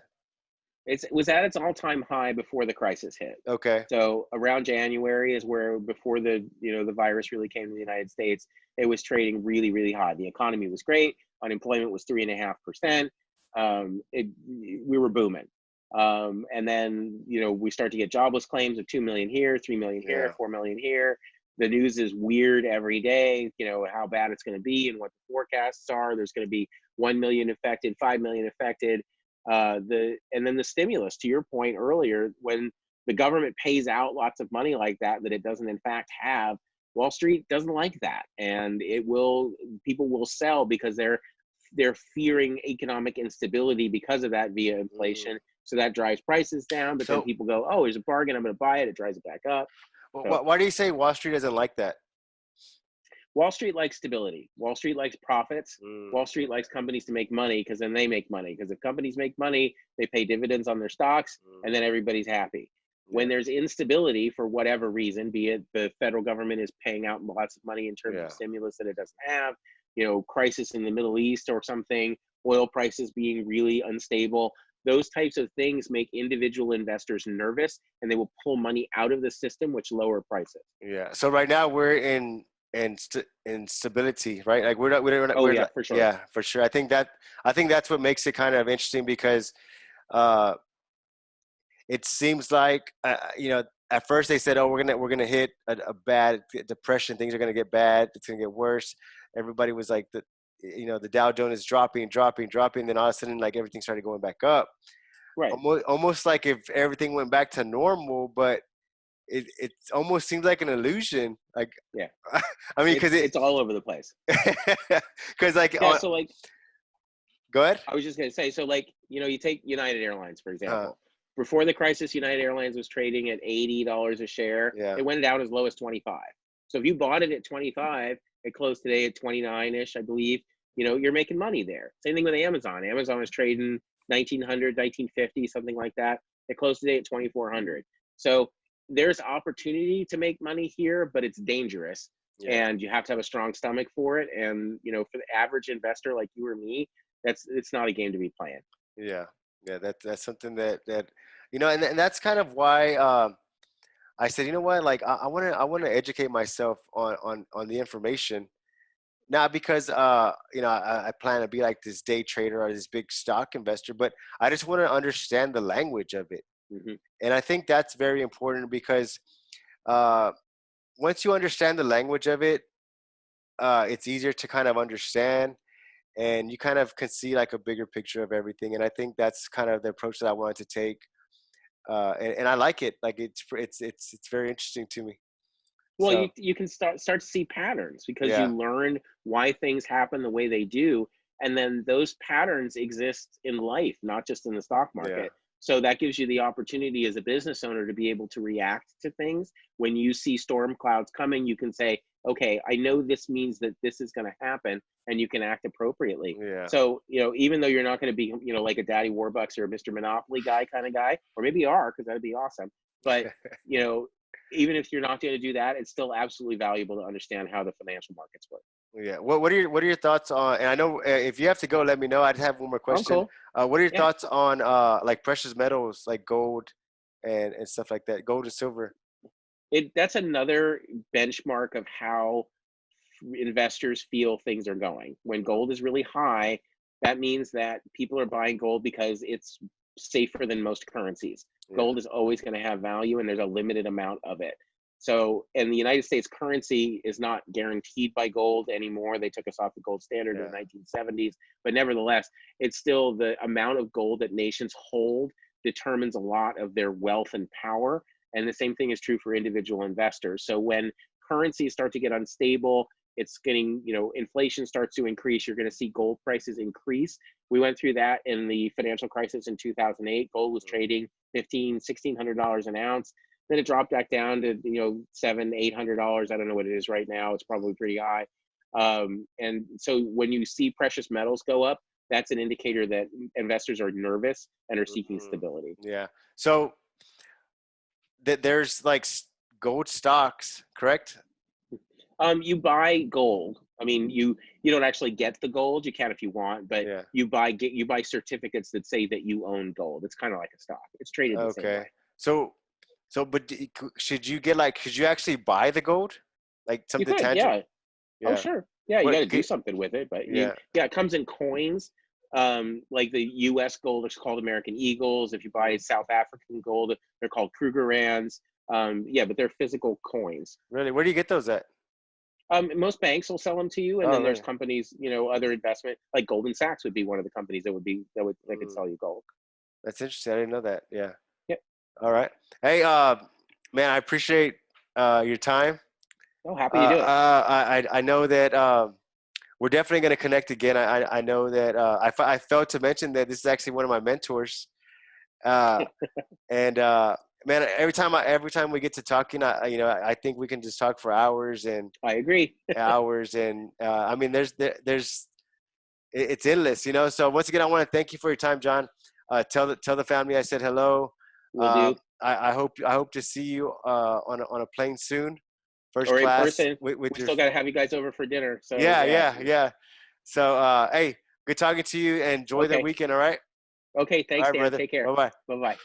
It was at its all-time high before the crisis hit. Okay. So around January is where, before the the virus really came to the United States, it was trading really, really high. The economy was great. Unemployment was 3.5%. We were booming. And then we start to get jobless claims of 2 million here, 3 million here, Yeah. 4 million here. The news is weird every day. How bad it's going to be and what the forecasts are. There's going to be 1 million affected, 5 million affected. And then the stimulus, to your point earlier, when the government pays out lots of money like that it doesn't in fact have, Wall Street doesn't like that, and people will sell because they're fearing economic instability because of that via inflation. So that drives prices down, but then people go, oh, there's a bargain, I'm going to buy it. It drives it back up. So, why do you say Wall Street doesn't like that? Wall Street likes stability. Wall Street likes profits. Wall Street likes companies to make money, because then they make money. Because if companies make money, they pay dividends on their stocks, and then everybody's happy. When there's instability for whatever reason, be it the federal government is paying out lots of money in terms of stimulus that it doesn't have, crisis in the Middle East or something, oil prices being really unstable, those types of things make individual investors nervous, and they will pull money out of the system, which lower prices. Yeah. So right now we're in stability, right? Like we're not, For sure. Yeah, for sure. I think that's what makes it kind of interesting, because it seems like at first they said, oh, we're gonna hit a bad depression, things are gonna get bad, it's gonna get worse. Everybody was like, the Dow Jones is dropping, then all of a sudden, like, everything started going back up. Right. Almost like if everything went back to normal, but it almost seems like an illusion. Like, yeah, I mean, because it's all over the place. Because So like, go ahead. I was just gonna say, so like, you take United Airlines, for example. Before the crisis, United Airlines was trading at $80 a share. Yeah. It went down as low as 25. So if you bought it at 25, it closed today at 29-ish, I believe. You're making money there. Same thing with Amazon. Amazon was trading 1900, 1950, something like that. It closed today at 2400. So there's opportunity to make money here, but it's dangerous. And you have to have a strong stomach for it. And, for the average investor like you or me, it's not a game to be playing. Yeah. That's something that and that's kind of why I said, you know what, like, I want to educate myself on the information, not because I plan to be like this day trader or this big stock investor, but I just want to understand the language of it. And I think that's very important, because once you understand the language of it, it's easier to kind of understand, and you kind of can see like a bigger picture of everything. And I think that's kind of the approach that I wanted to take. And I like it. Like, it's very interesting to me. Well, So, you can start to see patterns, because you yeah. learn why things happen the way they do, and then those patterns exist in life, not just in the stock market. So that gives you the opportunity as a business owner to be able to react to things. When you see storm clouds coming, you can say, okay, I know this means that this is going to happen, and you can act appropriately. Yeah. So, even though you're not going to be, like a Daddy Warbucks or a Mr. Monopoly guy kind of guy, or maybe you are, because that'd be awesome. But, even if you're not going to do that, it's still absolutely valuable to understand how the financial markets work. Yeah. What are your thoughts on? And I know, if you have to go, let me know. I'd have one more question. Cool. What are your thoughts on like precious metals, like gold and stuff like that, gold and silver? That's another benchmark of how investors feel things are going. When gold is really high, that means that people are buying gold because it's safer than most currencies. Gold is always going to have value, and there's a limited amount of it. So, and the United States currency is not guaranteed by gold anymore. They took us off the gold standard in the 1970s, but nevertheless, it's still the amount of gold that nations hold determines a lot of their wealth and power. And the same thing is true for individual investors. So when currencies start to get unstable, it's getting, inflation starts to increase, you're going to see gold prices increase. We went through that in the financial crisis in 2008. Gold was trading $1,600 an ounce. Then it dropped back down to, $700, $800. I don't know what it is right now. It's probably pretty high. And so when you see precious metals go up, that's an indicator that investors are nervous and are seeking stability. Yeah. So there's like gold stocks, correct? You buy gold I mean, you don't actually get the gold. You can if you want, but Yeah. you buy certificates that say that you own gold. It's kind of like a stock. It's traded the same way. Okay. So, but should you get like, could you actually buy the gold? Like You something could, tangible? yeah. Oh, Yeah. sure. Yeah, you got What? to do something with it, but Yeah. yeah, it comes in coins. Like the U.S. gold is called American Eagles. If you buy South African gold, they're called Krugerrands. Yeah, but they're physical coins. Really? Where do you get those at? Most banks will sell them to you, and Oh, then there's really? companies, other investment like Goldman Sachs would be one of the companies that could Mm, sell you gold. that's interesting. I didn't know that. Yeah. Yep. All right. Hey, man, I appreciate your time. Oh, happy to do it. I know that we're definitely going to connect again. I know that I failed to mention that this is actually one of my mentors. Uh, and man, every time we get to talking, I think we can just talk for hours and I agree. hours. And I mean, it's endless, So once again, I want to thank you for your time, John. Tell the family I said hello. Will do. I hope to see you on a plane soon, first Or in class person. with We your. still got to have you guys over for dinner. So Yeah, yeah. yeah, yeah. So hey, good talking to you. And enjoy the Okay. weekend. All right. Okay. All Thanks, right, Dan. brother. Take care. Bye bye. Bye bye.